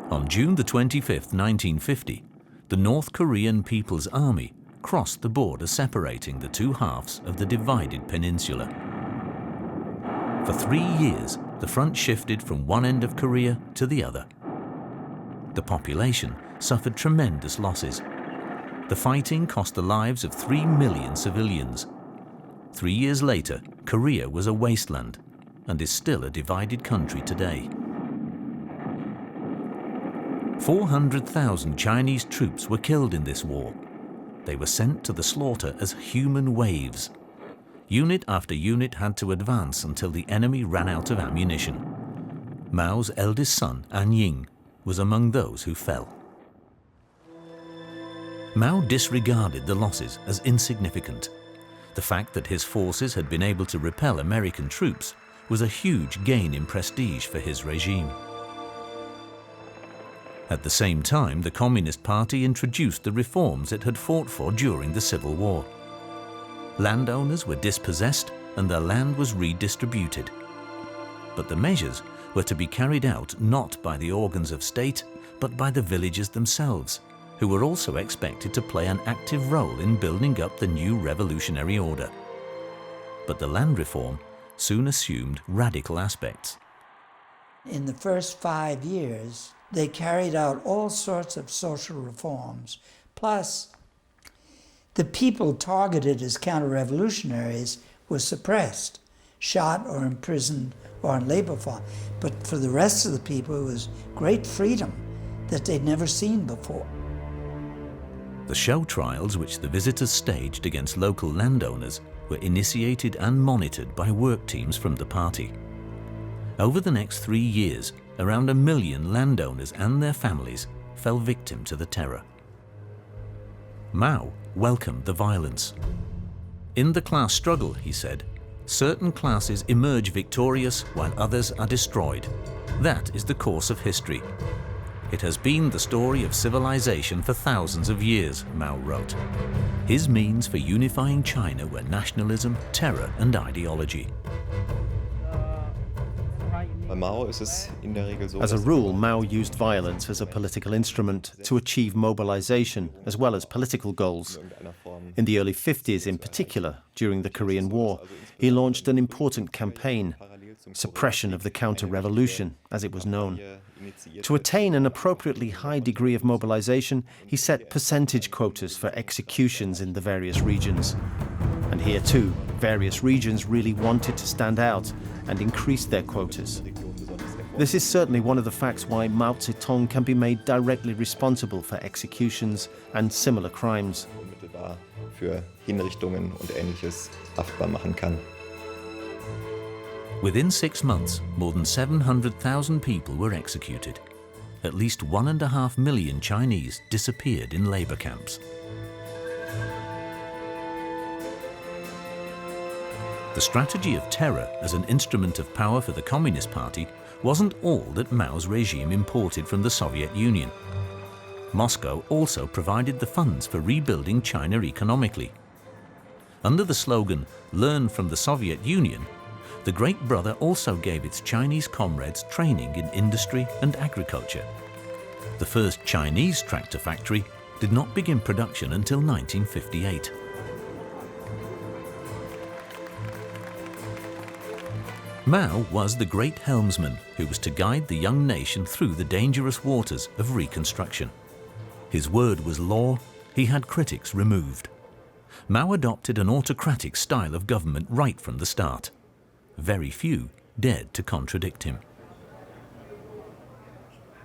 On June the 25th, 1950, the North Korean People's Army crossed the border separating the two halves of the divided peninsula. For 3 years, the front shifted from one end of Korea to the other. The population suffered tremendous losses. The fighting cost the lives of 3 million civilians. 3 years later, Korea was a wasteland and is still a divided country today. 400,000 Chinese troops were killed in this war. They were sent to the slaughter as human waves. Unit after unit had to advance until the enemy ran out of ammunition. Mao's eldest son, An Ying, was among those who fell. Mao disregarded the losses as insignificant. The fact that his forces had been able to repel American troops was a huge gain in prestige for his regime. At the same time, the Communist Party introduced the reforms it had fought for during the Civil War. Landowners were dispossessed and their land was redistributed. But the measures were to be carried out not by the organs of state, but by the villagers themselves, who were also expected to play an active role in building up the new revolutionary order. But the land reform soon assumed radical aspects. In the first 5 years, they carried out all sorts of social reforms. Plus, the people targeted as counter-revolutionaries were suppressed, shot or imprisoned or on labor farm. But for the rest of the people, it was great freedom that they'd never seen before. The show trials which the visitors staged against local landowners were initiated and monitored by work teams from the party. Over the next 3 years, around 1 million landowners and their families fell victim to the terror. Mao welcomed the violence. In the class struggle, he said, certain classes emerge victorious while others are destroyed. That is the course of history. It has been the story of civilization for thousands of years, Mao wrote. His means for unifying China were nationalism, terror, and ideology. As a rule, Mao used violence as a political instrument to achieve mobilization as well as political goals. In the early 50s in particular, during the Korean War, he launched an important campaign, suppression of the counter-revolution, as it was known. To attain an appropriately high degree of mobilization, he set percentage quotas for executions in the various regions. And here too, various regions really wanted to stand out and increase their quotas. This is certainly one of the facts why Mao Zedong can be made directly responsible for executions and similar crimes. Within 6 months, more than 700,000 people were executed. At least 1.5 million Chinese disappeared in labor camps. The strategy of terror as an instrument of power for the Communist Party wasn't all that Mao's regime imported from the Soviet Union. Moscow also provided the funds for rebuilding China economically. Under the slogan, "Learn from the Soviet Union," the Great Brother also gave its Chinese comrades training in industry and agriculture. The first Chinese tractor factory did not begin production until 1958. Mao was the great helmsman who was to guide the young nation through the dangerous waters of reconstruction. His word was law, he had critics removed. Mao adopted an autocratic style of government right from the start. Very few dared to contradict him.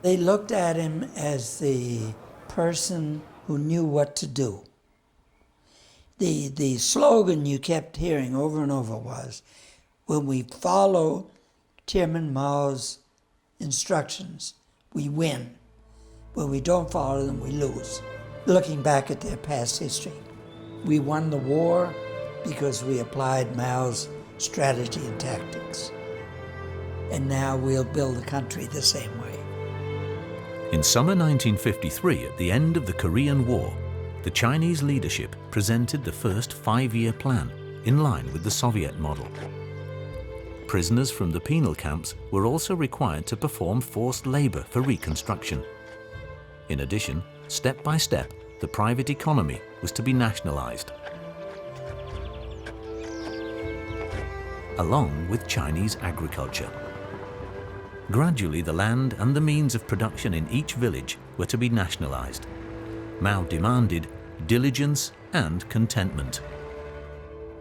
They looked at him as the person who knew what to do. The slogan you kept hearing over and over was, when we follow Chairman Mao's instructions, we win. When we don't follow them, we lose. Looking back at their past history, we won the war because we applied Mao's strategy and tactics. And now we'll build the country the same way. In summer 1953, at the end of the Korean War, the Chinese leadership presented the first 5-year plan in line with the Soviet model. Prisoners from the penal camps were also required to perform forced labor for reconstruction. In addition, step by step, the private economy was to be nationalized, along with Chinese agriculture. Gradually, the land and the means of production in each village were to be nationalized. Mao demanded diligence and contentment.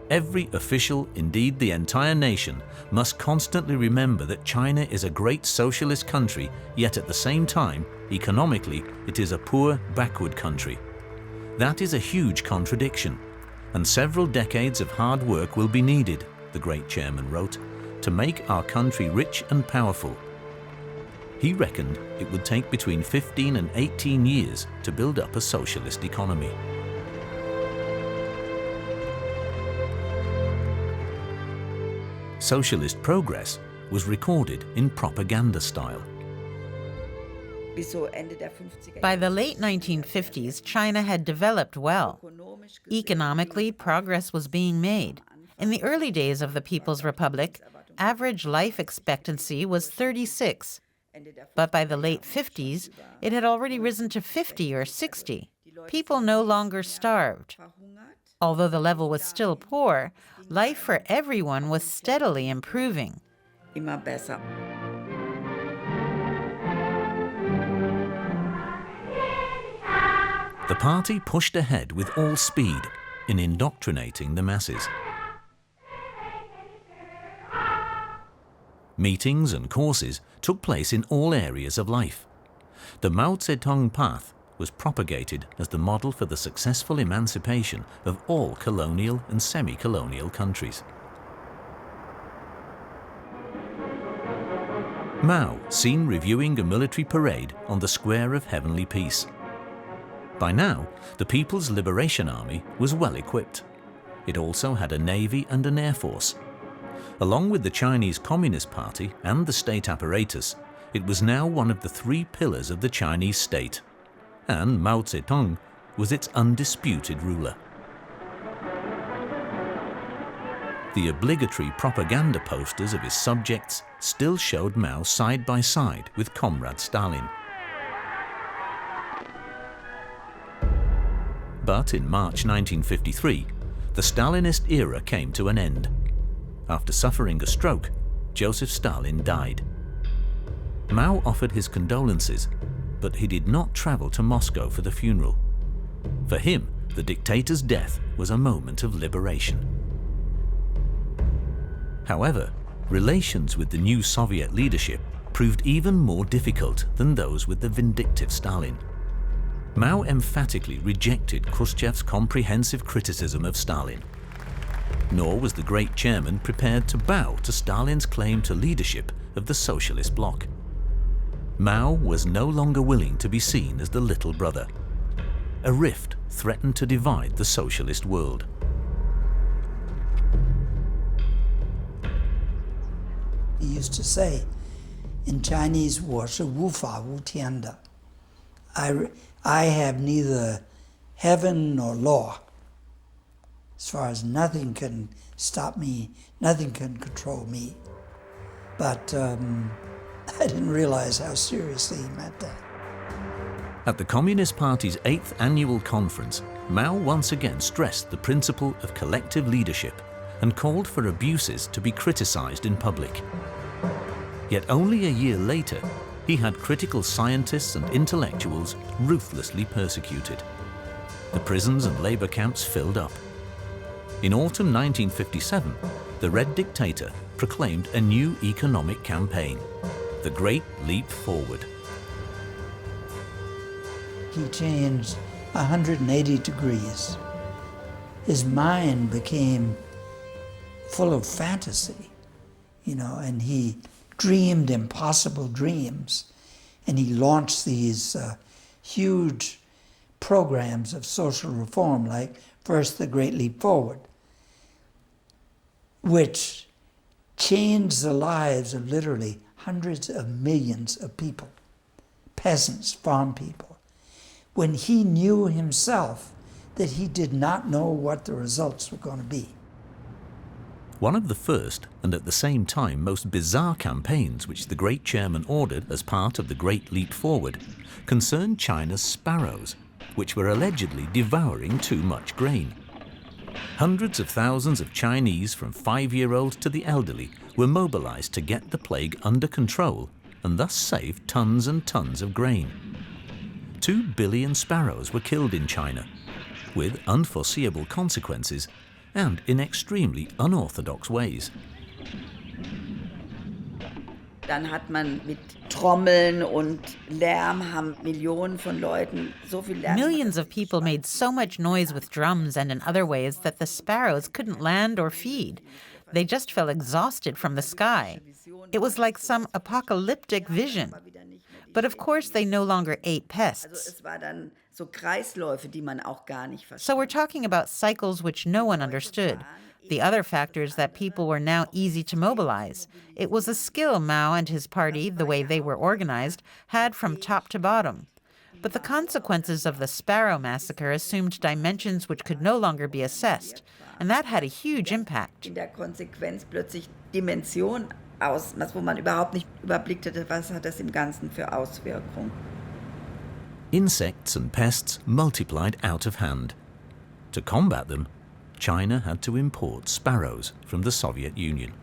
Every official, indeed the entire nation, must constantly remember that China is a great socialist country, yet at the same time, economically, it is a poor, backward country. That is a huge contradiction, and several decades of hard work will be needed, the great chairman wrote, to make our country rich and powerful. He reckoned it would take between 15 and 18 years to build up a socialist economy. Socialist progress was recorded in propaganda style. By the late 1950s, China had developed well. Economically, progress was being made. In the early days of the People's Republic, average life expectancy was 36. But by the late 50s, it had already risen to 50 or 60. People no longer starved. Although the level was still poor, life for everyone was steadily improving. Immer besser. The party pushed ahead with all speed in indoctrinating the masses. Meetings and courses took place in all areas of life. The Mao Zedong path was propagated as the model for the successful emancipation of all colonial and semi-colonial countries. Mao seen reviewing a military parade on the Square of Heavenly Peace. By now, the People's Liberation Army was well equipped. It also had a navy and an air force. Along with the Chinese Communist Party and the state apparatus, it was now one of the three pillars of the Chinese state, and Mao Zedong was its undisputed ruler. The obligatory propaganda posters of his subjects still showed Mao side by side with Comrade Stalin. But in March 1953, the Stalinist era came to an end. After suffering a stroke, Joseph Stalin died. Mao offered his condolences, but he did not travel to Moscow for the funeral. For him, the dictator's death was a moment of liberation. However, relations with the new Soviet leadership proved even more difficult than those with the vindictive Stalin. Mao emphatically rejected Khrushchev's comprehensive criticism of Stalin. Nor was the great chairman prepared to bow to Stalin's claim to leadership of the socialist bloc. Mao was no longer willing to be seen as the little brother. A rift threatened to divide the socialist world. He used to say in Chinese, 我是无法无天的. I have neither heaven nor law. As far as nothing can stop me, nothing can control me. But I didn't realize how seriously he meant that. At the Communist Party's 8th annual conference, Mao once again stressed the principle of collective leadership and called for abuses to be criticized in public. Yet only a year later, he had critical scientists and intellectuals ruthlessly persecuted. The prisons and labor camps filled up. In autumn 1957, the Red Dictator proclaimed a new economic campaign, the Great Leap Forward. He changed 180 degrees. His mind became full of fantasy, and he dreamed impossible dreams. And he launched these huge programs of social reform, like first the Great Leap Forward, which changed the lives of literally hundreds of millions of people, peasants, farm people, when he knew himself that he did not know what the results were going to be. One of the first, and at the same time most bizarre campaigns which the great chairman ordered as part of the Great Leap Forward, concerned China's sparrows, which were allegedly devouring too much grain. Hundreds of thousands of Chinese, from 5-year-old to the elderly, were mobilized to get the plague under control and thus save tons and tons of grain. 2 billion sparrows were killed in China, with unforeseeable consequences and in extremely unorthodox ways. Dann hat man mit Trommeln und Lärm haben Millionen von Leuten so viel Lärm. Millions of people made so much noise with drums and in other ways that the sparrows couldn't land or feed. They just fell exhausted from the sky. It was like some apocalyptic vision. But of course, they no longer ate pests. So we're talking about cycles which no one understood. The other factor is that people were now easy to mobilize. It was a skill Mao and his party, the way they were organized, had from top to bottom. But the consequences of the Sparrow massacre assumed dimensions which could no longer be assessed, and that had a huge impact. In der Konsequenz plötzlich Dimension aus, wo man überhaupt nicht überblickt hatte, was hat das im Ganzen für Auswirkungen. Insects and pests multiplied out of hand. To combat them, China had to import sparrows from the Soviet Union.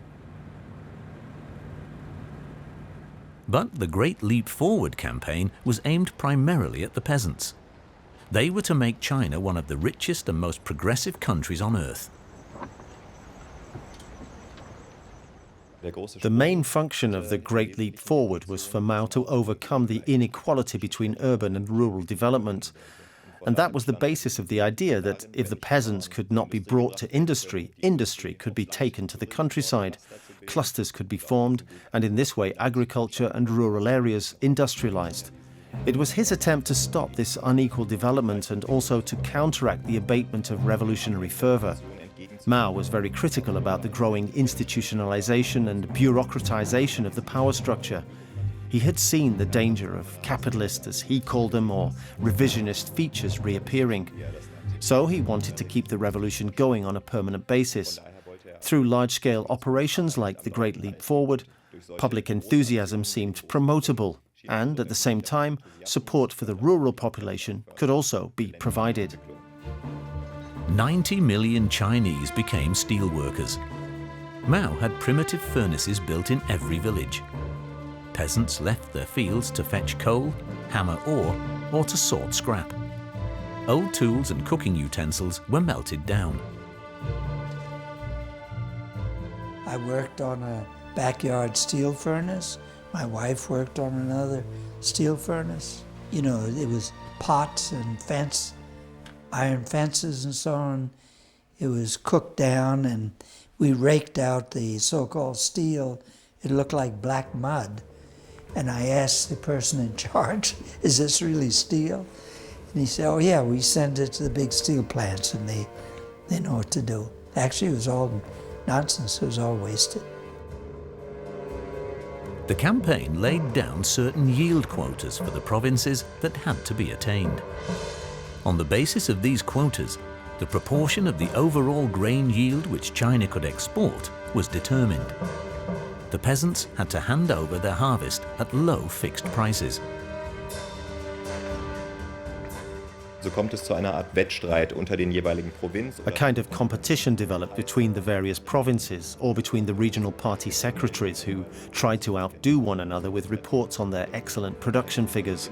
But the Great Leap Forward campaign was aimed primarily at the peasants. They were to make China one of the richest and most progressive countries on earth. The main function of the Great Leap Forward was for Mao to overcome the inequality between urban and rural development. And that was the basis of the idea that if the peasants could not be brought to industry, industry could be taken to the countryside. Clusters could be formed, and in this way agriculture and rural areas industrialized. It was his attempt to stop this unequal development and also to counteract the abatement of revolutionary fervor. Mao was very critical about the growing institutionalization and bureaucratization of the power structure. He had seen the danger of capitalist, as he called them, or revisionist features reappearing. So he wanted to keep the revolution going on a permanent basis. Through large-scale operations like the Great Leap Forward, public enthusiasm seemed promotable, and at the same time, support for the rural population could also be provided. 90 million Chinese became steelworkers. Mao had primitive furnaces built in every village. Peasants left their fields to fetch coal, hammer ore, or to sort scrap. Old tools and cooking utensils were melted down. I worked on a backyard steel furnace. My wife worked on another steel furnace. You know, it was pots and iron fences and so on. It was cooked down and we raked out the so-called steel. It looked like black mud. And I asked the person in charge, is this really steel? And he said, oh yeah, we send it to the big steel plants and they know what to do. Actually, it was all nonsense, it was all wasted. The campaign laid down certain yield quotas for the provinces that had to be attained. On the basis of these quotas, the proportion of the overall grain yield which China could export was determined. The peasants had to hand over their harvest at low fixed prices. So kommt es zu einer Art Wettstreit unter den jeweiligen Provinzen. A kind of competition developed between the various provinces or between the regional party secretaries who tried to outdo one another with reports on their excellent production figures.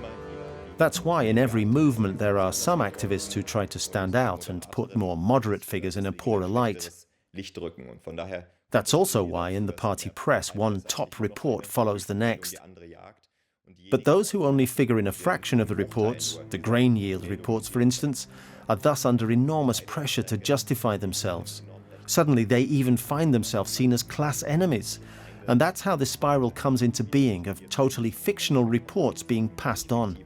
That's why in every movement there are some activists who try to stand out and put more moderate figures in a poorer light. That's also why in the party press one top report follows the next. But those who only figure in a fraction of the reports, the grain yield reports for instance, are thus under enormous pressure to justify themselves. Suddenly they even find themselves seen as class enemies. And that's how the spiral comes into being of totally fictional reports being passed on.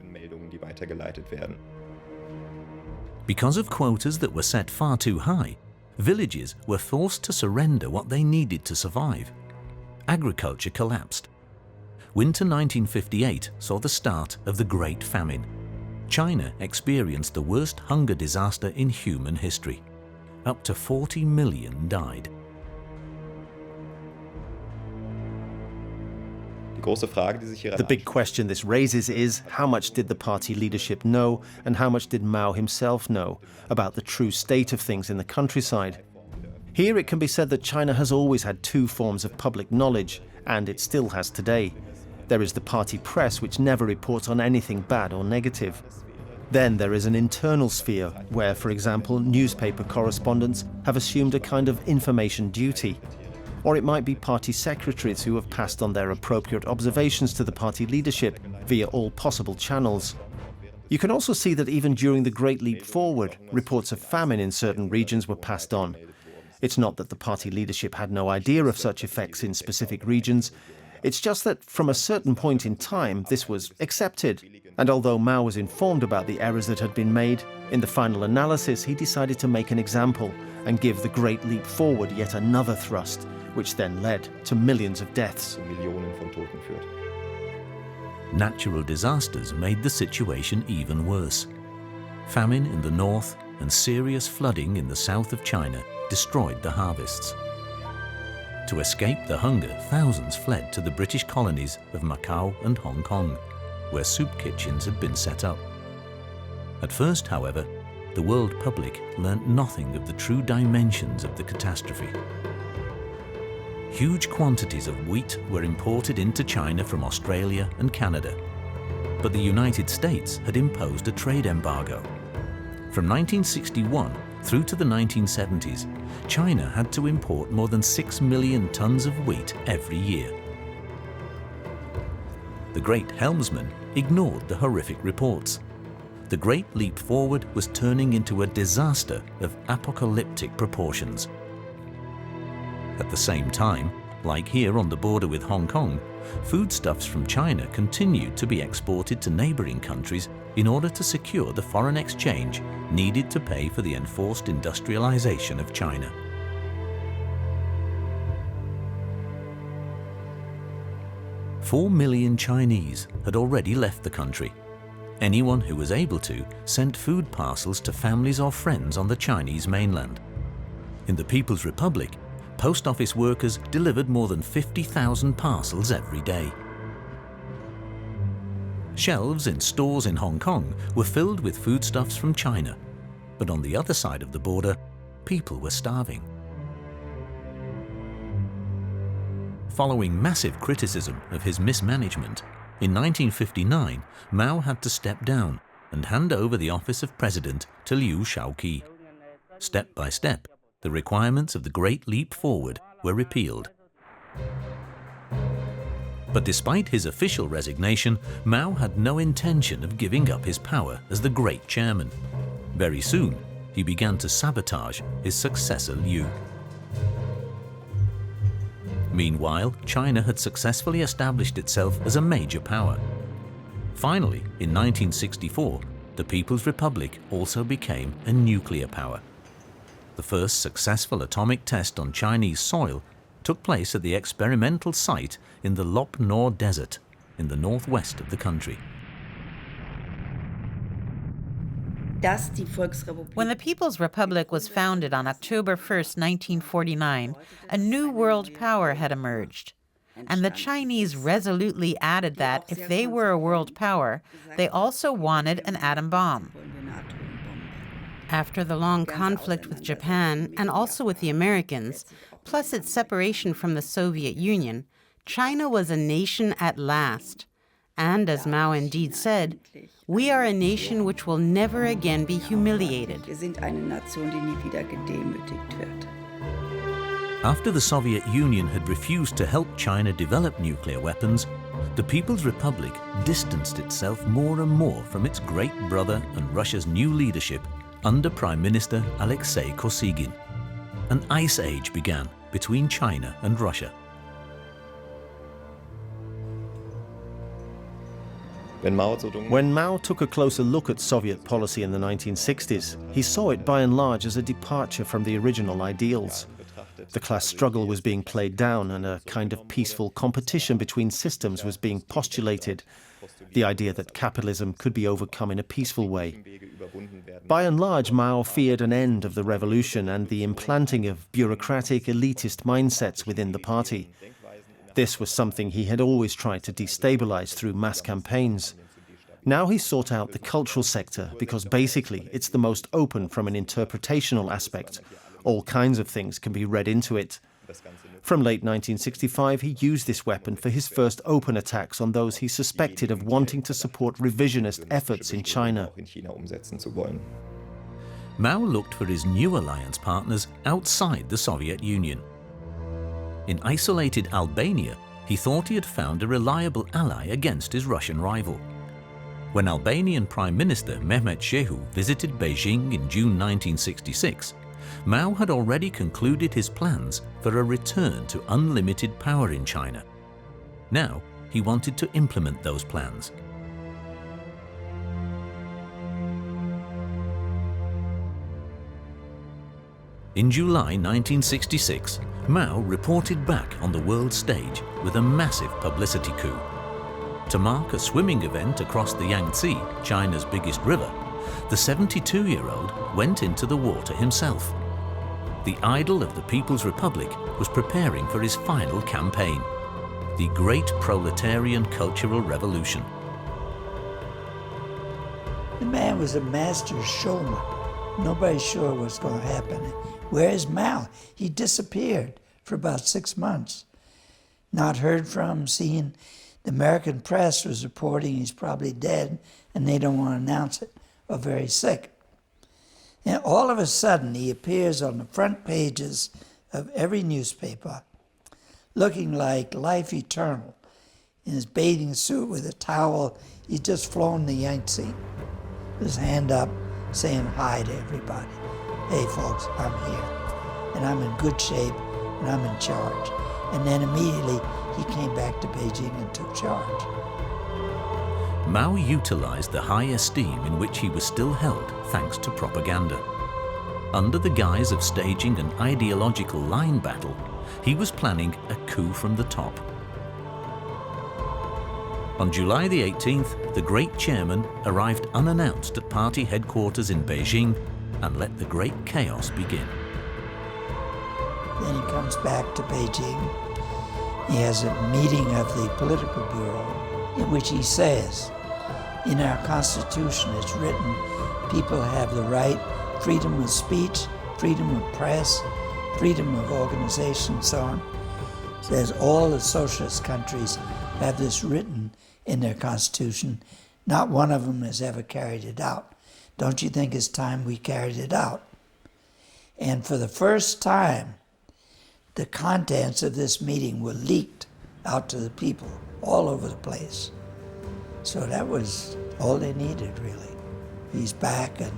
Because of quotas that were set far too high, villages were forced to surrender what they needed to survive. Agriculture collapsed. Winter 1958 saw the start of the Great Famine. China experienced the worst hunger disaster in human history. Up to 40 million died. The big question this raises is, how much did the party leadership know and how much did Mao himself know about the true state of things in the countryside? Here it can be said that China has always had two forms of public knowledge, and it still has today. There is the party press, which never reports on anything bad or negative. Then there is an internal sphere where, for example, newspaper correspondents have assumed a kind of information duty. Or it might be party secretaries who have passed on their appropriate observations to the party leadership via all possible channels. You can also see that even during the Great Leap Forward, reports of famine in certain regions were passed on. It's not that the party leadership had no idea of such effects in specific regions. It's just that from a certain point in time, this was accepted. And although Mao was informed about the errors that had been made, in the final analysis he decided to make an example and give the Great Leap Forward yet another thrust, which then led to millions of deaths. Natural disasters made the situation even worse. Famine in the north and serious flooding in the south of China destroyed the harvests. To escape the hunger, thousands fled to the British colonies of Macau and Hong Kong, where soup kitchens had been set up. At first, however, the world public learnt nothing of the true dimensions of the catastrophe. Huge quantities of wheat were imported into China from Australia and Canada, but the United States had imposed a trade embargo. From 1961 through to the 1970s, China had to import more than 6 million tons of wheat every year. The great helmsman ignored the horrific reports. The Great Leap Forward was turning into a disaster of apocalyptic proportions. At the same time, like here on the border with Hong Kong, foodstuffs from China continued to be exported to neighboring countries in order to secure the foreign exchange needed to pay for the enforced industrialization of China. "4 million Chinese had already left the country. Anyone who was able to sent food parcels to families or friends on the Chinese mainland. In the People's Republic, post office workers delivered more than 50,000 parcels every day. Shelves in stores in Hong Kong were filled with foodstuffs from China, but on the other side of the border, people were starving. Following massive criticism of his mismanagement, in 1959, Mao had to step down and hand over the office of president to Liu Shaoqi. Step by step, the requirements of the Great Leap Forward were repealed. But despite his official resignation, Mao had no intention of giving up his power as the great chairman. Very soon, he began to sabotage his successor Liu. Meanwhile, China had successfully established itself as a major power. Finally, in 1964, the People's Republic also became a nuclear power. The first successful atomic test on Chinese soil took place at the experimental site in the Lop Nor Desert in the northwest of the country. When the People's Republic was founded on October 1st, 1949, a new world power had emerged. And the Chinese resolutely added that if they were a world power, they also wanted an atom bomb. After the long conflict with Japan and also with the Americans, plus its separation from the Soviet Union, China was a nation at last. And as Mao indeed said, "We are a nation which will never again be humiliated." After the Soviet Union had refused to help China develop nuclear weapons, the People's Republic distanced itself more and more from its great brother and Russia's new leadership under Prime Minister Alexei Kosygin. An ice age began between China and Russia. When Mao took a closer look at Soviet policy in the 1960s, he saw it by and large as a departure from the original ideals. The class struggle was being played down and a kind of peaceful competition between systems was being postulated, the idea that capitalism could be overcome in a peaceful way. By and large, Mao feared an end of the revolution and the implanting of bureaucratic, elitist mindsets within the party. This was something he had always tried to destabilize through mass campaigns. Now he sought out the cultural sector because basically it's the most open from an interpretational aspect. All kinds of things can be read into it. From late 1965, he used this weapon for his first open attacks on those he suspected of wanting to support revisionist efforts in China. Mao looked for his new alliance partners outside the Soviet Union. In isolated Albania, he thought he had found a reliable ally against his Russian rival. When Albanian Prime Minister Mehmet Shehu visited Beijing in June 1966, Mao had already concluded his plans for a return to unlimited power in China. Now, he wanted to implement those plans. In July 1966, Mao reported back on the world stage with a massive publicity coup. To mark a swimming event across the Yangtze, China's biggest river, the 72-year-old went into the water himself. The idol of the People's Republic was preparing for his final campaign, the Great Proletarian Cultural Revolution. The man was a master showman. Nobody's sure what's going to happen. Where is Mao? He disappeared for about 6 months. Not heard from, seen. The American press was reporting he's probably dead, and they don't want to announce it, or very sick. And all of a sudden, he appears on the front pages of every newspaper, looking like life eternal, in his bathing suit with a towel. He'd just flown the Yangtze, his hand up, saying hi to everybody. Hey folks, I'm here, and I'm in good shape, and I'm in charge. And then immediately he came back to Beijing and took charge. Mao utilized the high esteem in which he was still held thanks to propaganda. Under the guise of staging an ideological line battle, he was planning a coup from the top. On July the 18th, the great chairman arrived unannounced at party headquarters in Beijing and let the great chaos begin. Then he comes back to Beijing. He has a meeting of the political bureau in which he says, in our Constitution it's written, people have the right, freedom of speech, freedom of press, freedom of organization, and so on. It says all the socialist countries have this written in their Constitution. Not one of them has ever carried it out. Don't you think it's time we carried it out? And for the first time, the contents of this meeting were leaked out to the people all over the place. So that was all they needed, really. He's back and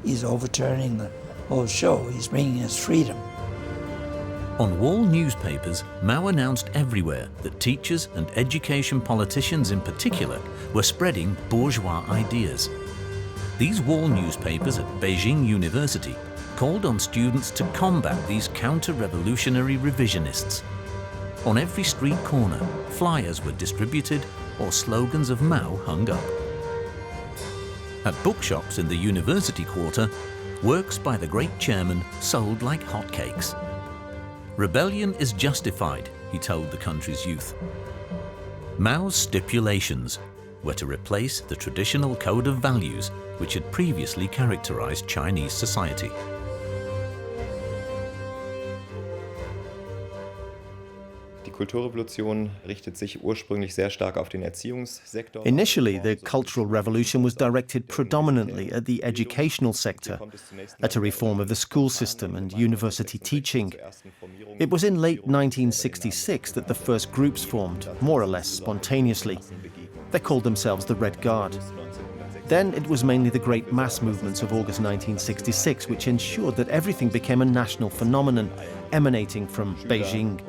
he's overturning the whole show. He's bringing us freedom. On wall newspapers, Mao announced everywhere that teachers and education politicians in particular were spreading bourgeois ideas. These wall newspapers at Beijing University called on students to combat these counter-revolutionary revisionists. On every street corner, flyers were distributed or slogans of Mao hung up. At bookshops in the university quarter, works by the great chairman sold like hotcakes. Rebellion is justified, he told the country's youth. Mao's stipulations were to replace the traditional code of values which had previously characterized Chinese society. Initially, the Cultural Revolution was directed predominantly at the educational sector, at a reform of the school system and university teaching. It was in late 1966 that the first groups formed, more or less spontaneously. They called themselves the Red Guard. Then it was mainly the great mass movements of August 1966 which ensured that everything became a national phenomenon emanating from Beijing.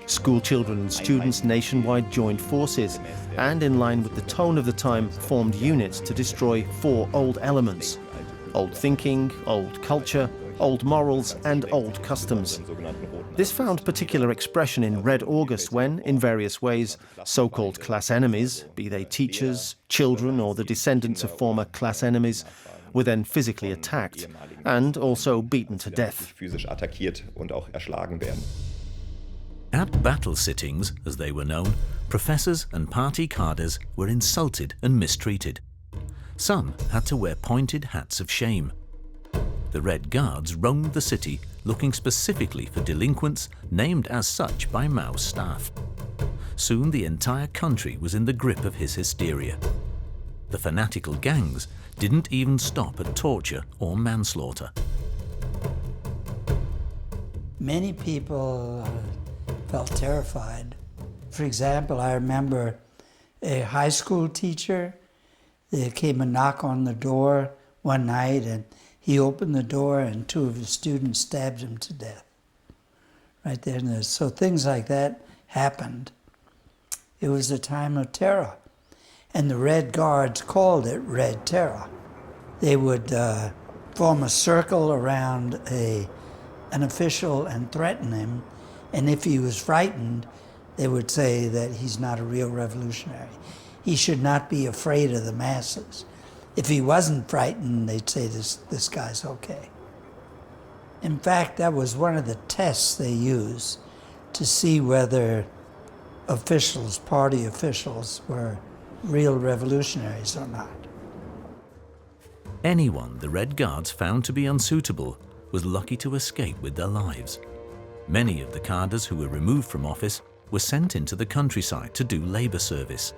School children and students nationwide joined forces and, in line with the tone of the time, formed units to destroy 4 old elements: old thinking, old culture, old morals and old customs. This found particular expression in Red August when, in various ways, so-called class enemies, be they teachers, children or the descendants of former class enemies, were then physically attacked and also beaten to death. At battle sittings, as they were known, professors and party cadres were insulted and mistreated. Some had to wear pointed hats of shame. The Red Guards roamed the city looking specifically for delinquents named as such by Mao's staff. Soon the entire country was in the grip of his hysteria. The fanatical gangs didn't even stop at torture or manslaughter. Many people felt terrified. For example, I remember a high school teacher. There came a knock on the door one night, and he opened the door and two of his students stabbed him to death. Right there and there. So things like that happened. It was a time of terror. And the Red Guards called it Red Terror. They would form a circle around an official and threaten him, and if he was frightened, they would say that he's not a real revolutionary. He should not be afraid of the masses. If he wasn't frightened, they'd say this guy's okay. In fact, that was one of the tests they used to see whether officials, party officials, were real revolutionaries or not. Anyone the Red Guards found to be unsuitable was lucky to escape with their lives. Many of the cadres who were removed from office were sent into the countryside to do labor service.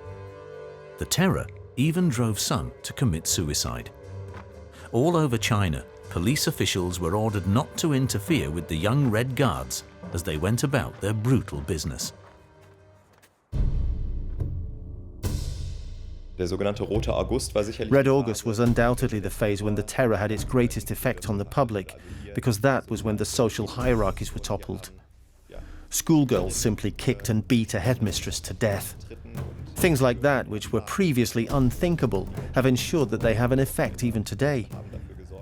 The terror even drove some to commit suicide. All over China, police officials were ordered not to interfere with the young Red Guards as they went about their brutal business. Red August was undoubtedly the phase when the terror had its greatest effect on the public, because that was when the social hierarchies were toppled. Schoolgirls simply kicked and beat a headmistress to death. Things like that, which were previously unthinkable, have ensured that they have an effect even today.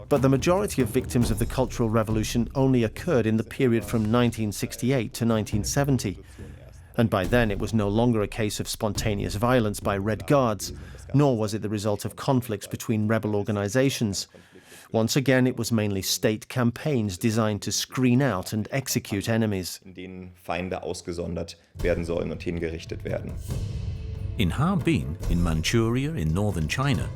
But the majority of victims of the Cultural Revolution only occurred in the period from 1968 to 1970. And by then it was no longer a case of spontaneous violence by Red Guards, nor was it the result of conflicts between rebel organizations. Once again, it was mainly state campaigns designed to screen out and execute enemies. In Feinde ausgesondert werden sollen und hingerichtet werden. In Harbin, in Manchuria in northern China,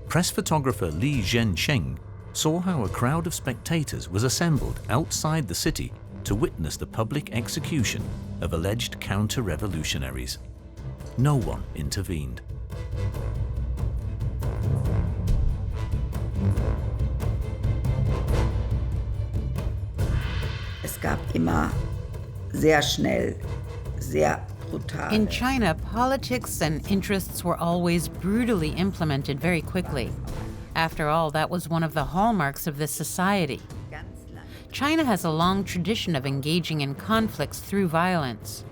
press photographer Li Zhensheng saw how a crowd of spectators was assembled outside the city to witness the public execution of alleged counter-revolutionaries. No one intervened. Es gab immer sehr schnell, sehr brutal. In China, politics and interests were always brutally implemented very quickly. After all, that was one of the hallmarks of this society. China has a long tradition of engaging in conflicts through violence.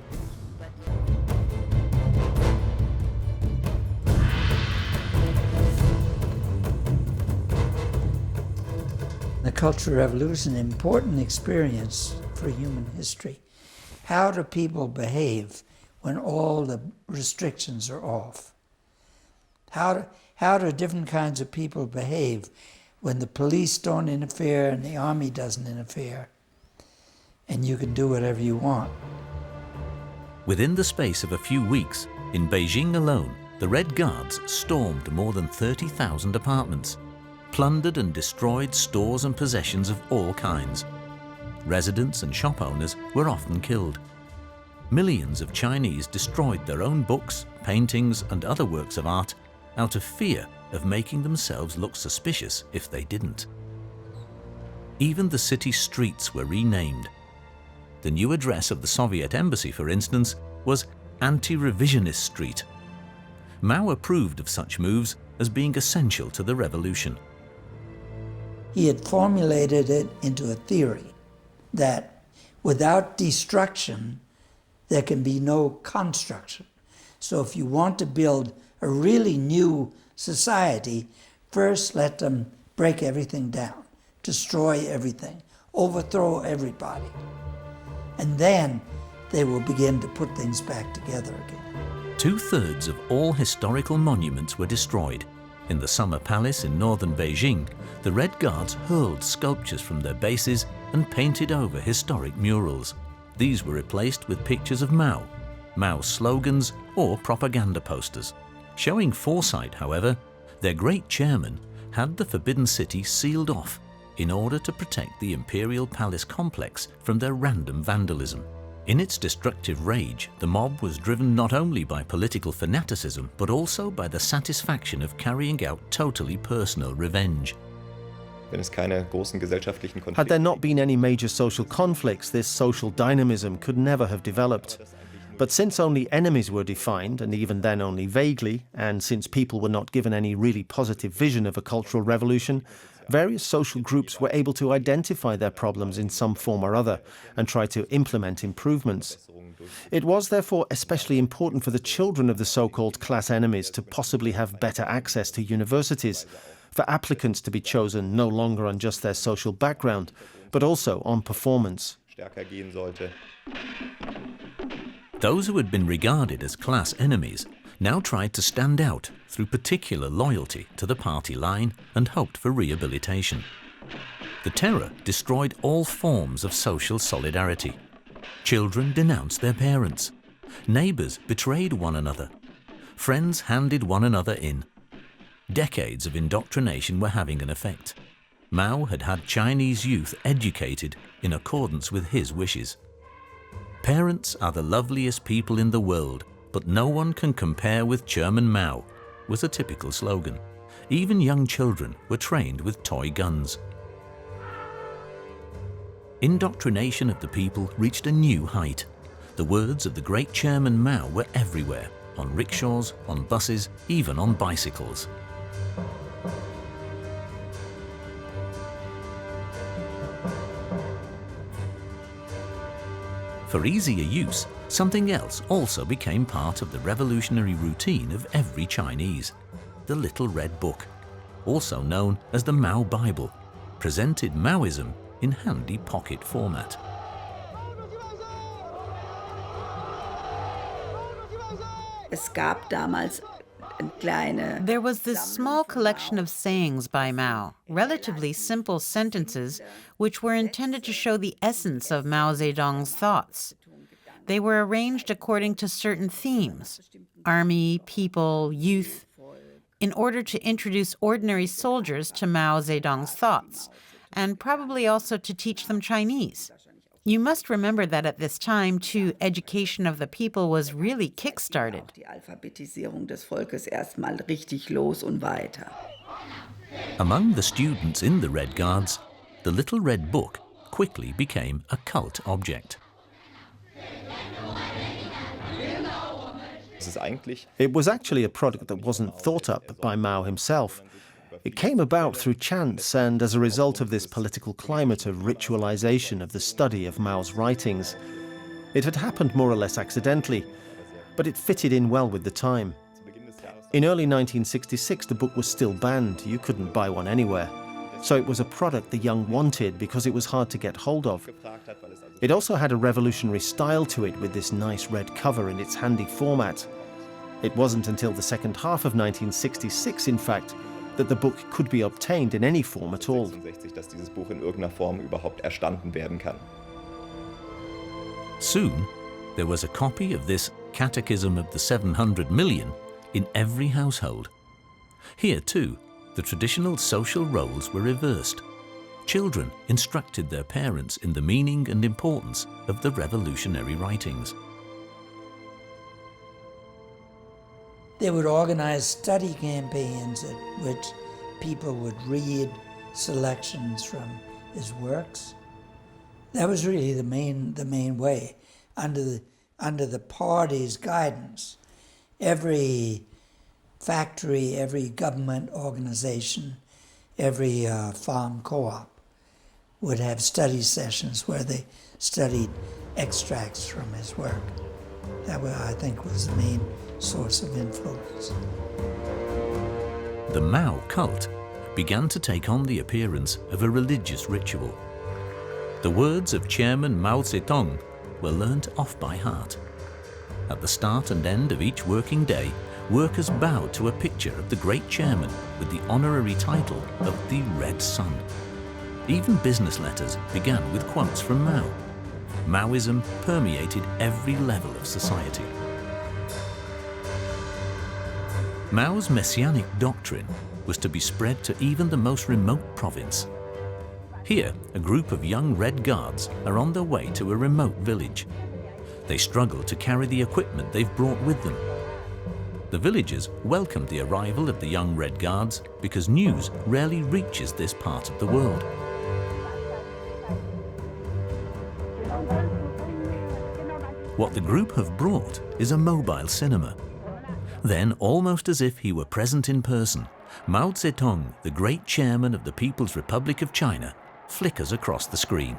The Cultural Revolution, an important experience for human history. How do people behave when all the restrictions are off? How do different kinds of people behave when the police don't interfere and the army doesn't interfere, and you can do whatever you want? Within the space of a few weeks, in Beijing alone, the Red Guards stormed more than 30,000 apartments, plundered and destroyed stores and possessions of all kinds. Residents and shop owners were often killed. Millions of Chinese destroyed their own books, paintings, and other works of art out of fear of making themselves look suspicious if they didn't. Even the city streets were renamed. The new address of the Soviet embassy, for instance, was Anti-Revisionist Street. Mao approved of such moves as being essential to the revolution. He had formulated it into a theory that without destruction, there can be no construction. So if you want to build a really new society, first let them break everything down, destroy everything, overthrow everybody. And then they will begin to put things back together again. 2/3 of all historical monuments were destroyed. In the Summer Palace in northern Beijing, the Red Guards hurled sculptures from their bases and painted over historic murals. These were replaced with pictures of Mao, Mao's slogans, or propaganda posters. Showing foresight, however, their great chairman had the Forbidden City sealed off in order to protect the imperial palace complex from their random vandalism. In its destructive rage, the mob was driven not only by political fanaticism, but also by the satisfaction of carrying out totally personal revenge. Had there not been any major social conflicts, this social dynamism could never have developed. But since only enemies were defined, and even then only vaguely, and since people were not given any really positive vision of a cultural revolution, various social groups were able to identify their problems in some form or other and try to implement improvements. It was therefore especially important for the children of the so-called class enemies to possibly have better access to universities, for applicants to be chosen no longer on just their social background, but also on performance. Those who had been regarded as class enemies now tried to stand out through particular loyalty to the party line and hoped for rehabilitation. The terror destroyed all forms of social solidarity. Children denounced their parents. Neighbors betrayed one another. Friends handed one another in. Decades of indoctrination were having an effect. Mao had had Chinese youth educated in accordance with his wishes. Parents are the loveliest people in the world, but no one can compare with Chairman Mao, was a typical slogan. Even young children were trained with toy guns. Indoctrination of the people reached a new height. The words of the great Chairman Mao were everywhere, on rickshaws, on buses, even on bicycles. For easier use, something else also became part of the revolutionary routine of every Chinese: the Little Red Book, also known as the Mao Bible, presented Maoism in handy pocket format. There was this small collection of sayings by Mao, relatively simple sentences, which were intended to show the essence of Mao Zedong's thoughts. They were arranged according to certain themes: army, people, youth, in order to introduce ordinary soldiers to Mao Zedong's thoughts, and probably also to teach them Chinese. You must remember that at this time, too, education of the people was really kick-started. Among the students in the Red Guards, the Little Red Book quickly became a cult object. It was actually a product that wasn't thought up by Mao himself. It came about through chance and as a result of this political climate of ritualization of the study of Mao's writings. It had happened more or less accidentally, but it fitted in well with the time. In early 1966, the book was still banned. You couldn't buy one anywhere. So it was a product the young wanted because it was hard to get hold of. It also had a revolutionary style to it with this nice red cover in its handy format. It wasn't until the second half of 1966, in fact, that the book could be obtained in any form at all. Soon, there was a copy of this Catechism of the 700 Million in every household. Here, too, the traditional social roles were reversed. Children instructed their parents in the meaning and importance of the revolutionary writings. They would organize study campaigns at which people would read selections from his works. That was really the main way. Under the party's guidance, every factory, every government organization, every farm co-op would have study sessions where they studied extracts from his work. That, I think, was the main source of influence. The Mao cult began to take on the appearance of a religious ritual. The words of Chairman Mao Zedong were learnt off by heart. At the start and end of each working day, workers bowed to a picture of the great chairman with the honorary title of the Red Sun. Even business letters began with quotes from Mao. Maoism permeated every level of society. Mao's messianic doctrine was to be spread to even the most remote province. Here, a group of young Red Guards are on their way to a remote village. They struggle to carry the equipment they've brought with them. The villagers welcomed the arrival of the young Red Guards because news rarely reaches this part of the world. What the group have brought is a mobile cinema. Then, almost as if he were present in person, Mao Zedong, the great chairman of the People's Republic of China, flickers across the screen.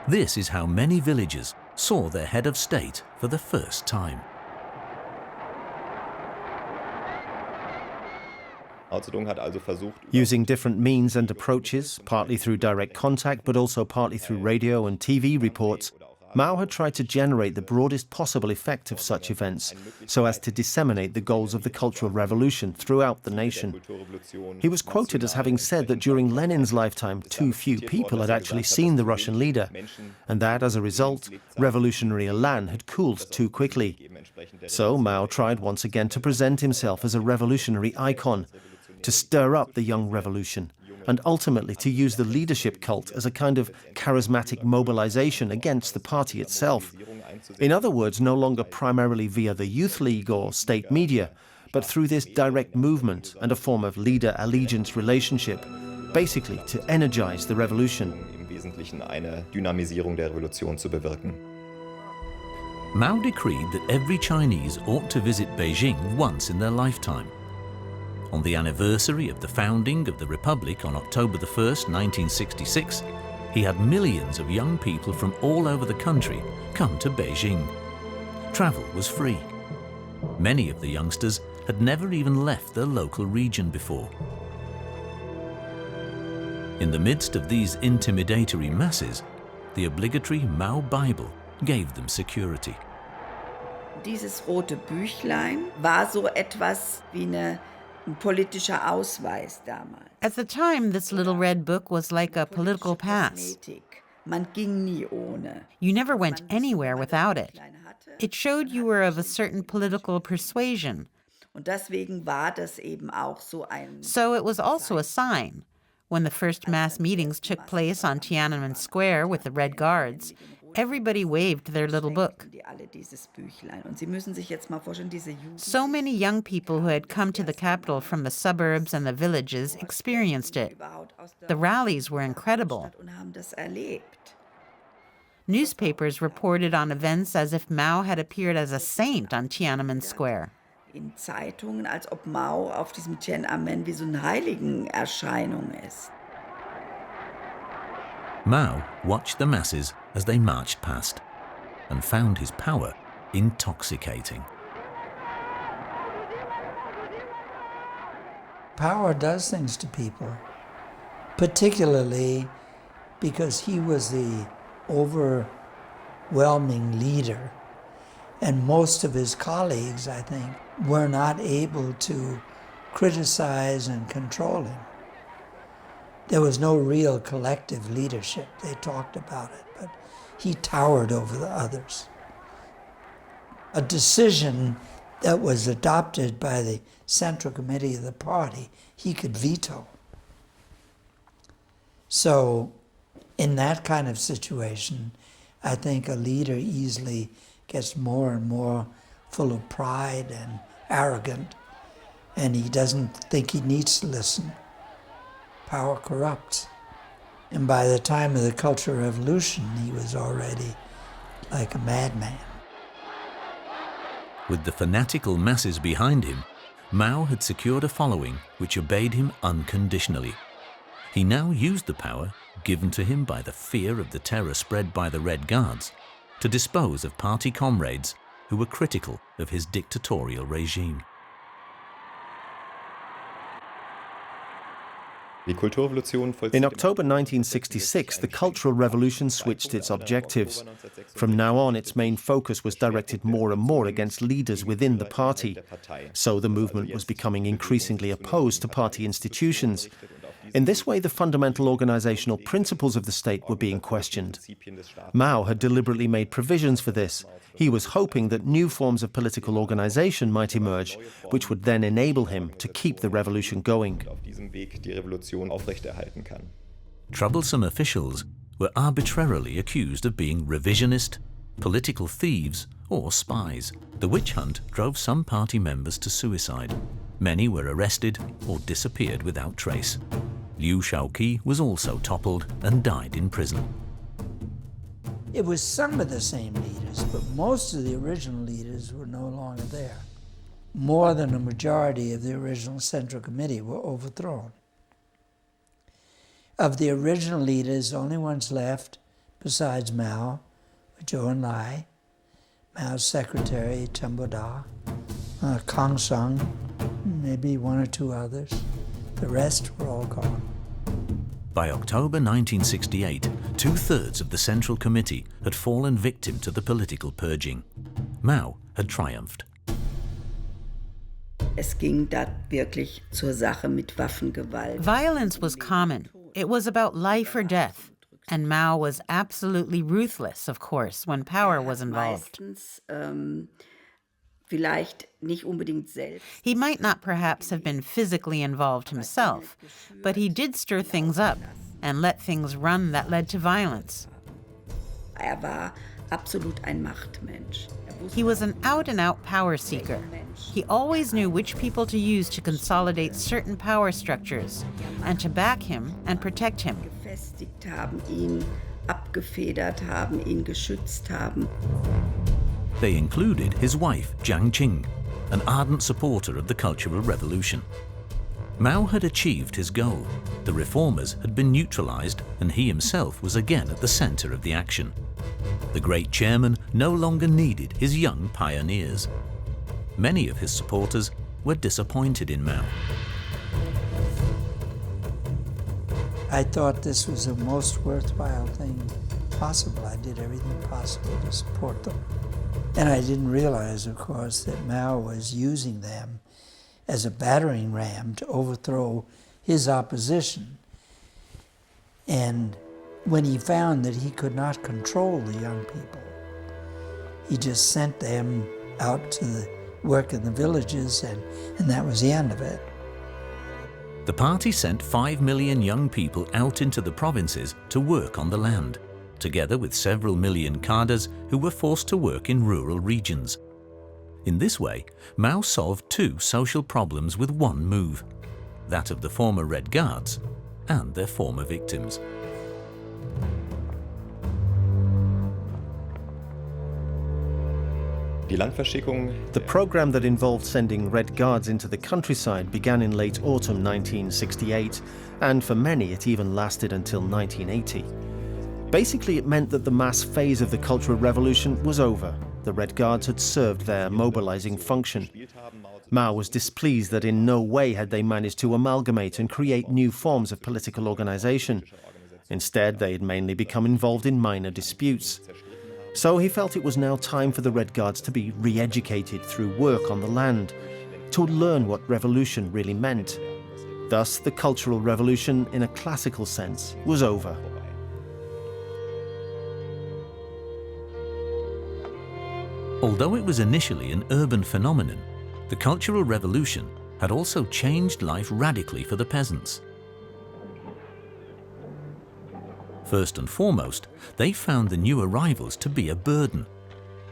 This is how many villagers saw their head of state for the first time. Using different means and approaches, partly through direct contact but also partly through radio and TV reports, Mao had tried to generate the broadest possible effect of such events so as to disseminate the goals of the Cultural Revolution throughout the nation. He was quoted as having said that during Lenin's lifetime too few people had actually seen the Russian leader, and that as a result, revolutionary elan had cooled too quickly. So Mao tried once again to present himself as a revolutionary icon, to stir up the young revolution, and ultimately to use the leadership cult as a kind of charismatic mobilization against the party itself. In other words, no longer primarily via the Youth League or state media, but through this direct movement and a form of leader-allegiance relationship, basically to energize the revolution. Im Wesentlichen eine Dynamisierung der Revolution zu bewirken. Mao decreed that every Chinese ought to visit Beijing once in their lifetime. On the anniversary of the founding of the Republic on October 1st, 1966, he had millions of young people from all over the country come to Beijing. Travel was free. Many of the youngsters had never even left their local region before. In the midst of these intimidatory masses, the obligatory Mao Bible gave them security. Dieses rote Büchlein war so etwas wie ein politischer Ausweis damals. At the time, this little red book was like a political pass. Man ging nie ohne. You never went anywhere without it. It showed you were of a certain political persuasion. Und deswegen war das eben auch so ein. So it was also a sign. When the first mass meetings took place on Tiananmen Square with the Red Guards, everybody waved their little book. So many young people who had come to the capital from the suburbs and the villages experienced it. The rallies were incredible. Newspapers reported on events as if Mao had appeared as a saint on Tiananmen Square. In Zeitungen, als ob Mao auf diesem Tiananmen wie so eine Heiligenerscheinung ist. Mao watched the masses as they marched past and found his power intoxicating. Power does things to people, particularly because he was the overwhelming leader, and most of his colleagues, I think, were not able to criticize and control him. There was no real collective leadership. They talked about it, but he towered over the others. A decision that was adopted by the Central Committee of the party, he could veto. So in that kind of situation, I think a leader easily gets more and more full of pride and arrogant, and he doesn't think he needs to listen. Power corrupts. And by the time of the Cultural Revolution, he was already like a madman. With the fanatical masses behind him, Mao had secured a following which obeyed him unconditionally. He now used the power, given to him by the fear of the terror spread by the Red Guards, to dispose of party comrades who were critical of his dictatorial regime. In October 1966, the Cultural Revolution switched its objectives. From now on, its main focus was directed more and more against leaders within the party. So the movement was becoming increasingly opposed to party institutions. In this way, the fundamental organizational principles of the state were being questioned. Mao had deliberately made provisions for this. He was hoping that new forms of political organization might emerge, which would then enable him to keep the revolution going. troublesome officials were arbitrarily accused of being revisionist, political thieves, or spies. The witch hunt drove some party members to suicide. Many were arrested or disappeared without trace. Liu Shaoqi was also toppled and died in prison. It was some of the same leaders, but most of the original leaders were no longer there. More than a majority of the original Central Committee were overthrown. Of the original leaders, only ones left, besides Mao, were Zhou Enlai, Mao's secretary, Chen Boda, Kang Sung, maybe one or two others. The rest were all gone. By October 1968, 2/3 of the Central Committee had fallen victim to the political purging. Mao had triumphed. Es ging da wirklich zur Sache mit Waffengewalt. Violence was common. It was about life or death. And Mao was absolutely ruthless, of course, when power was involved. Vielleicht nicht unbedingt selbst. He might not perhaps have been physically involved himself, but he did stir things up and let things run that led to violence. War absolut ein Machtmensch. He was an out-and-out power seeker. He always knew which people to use to consolidate certain power structures and to back him and protect him. Gefestigt haben, ihn abgefedert haben, ihn geschützt haben. They included his wife, Jiang Qing, an ardent supporter of the Cultural Revolution. Mao had achieved his goal. The reformers had been neutralized, and he himself was again at the center of the action. The great chairman no longer needed his young pioneers. Many of his supporters were disappointed in Mao. I thought this was the most worthwhile thing possible. I did everything possible to support them. And I didn't realize, of course, that Mao was using them as a battering ram to overthrow his opposition. And when he found that he could not control the young people, he just sent them out to work in the villages, and that was the end of it. The party sent 5 million young people out into the provinces to work on the land, together with several million cadres who were forced to work in rural regions. In this way, Mao solved two social problems with one move, that of the former Red Guards and their former victims. The program that involved sending Red Guards into the countryside began in late autumn 1968, and for many it even lasted until 1980. Basically, it meant that the mass phase of the Cultural Revolution was over. The Red Guards had served their mobilizing function. Mao was displeased that in no way had they managed to amalgamate and create new forms of political organization. Instead, they had mainly become involved in minor disputes. So he felt it was now time for the Red Guards to be re-educated through work on the land, to learn what revolution really meant. Thus, the Cultural Revolution, in a classical sense, was over. Although it was initially an urban phenomenon, the Cultural Revolution had also changed life radically for the peasants. First and foremost, they found the new arrivals to be a burden,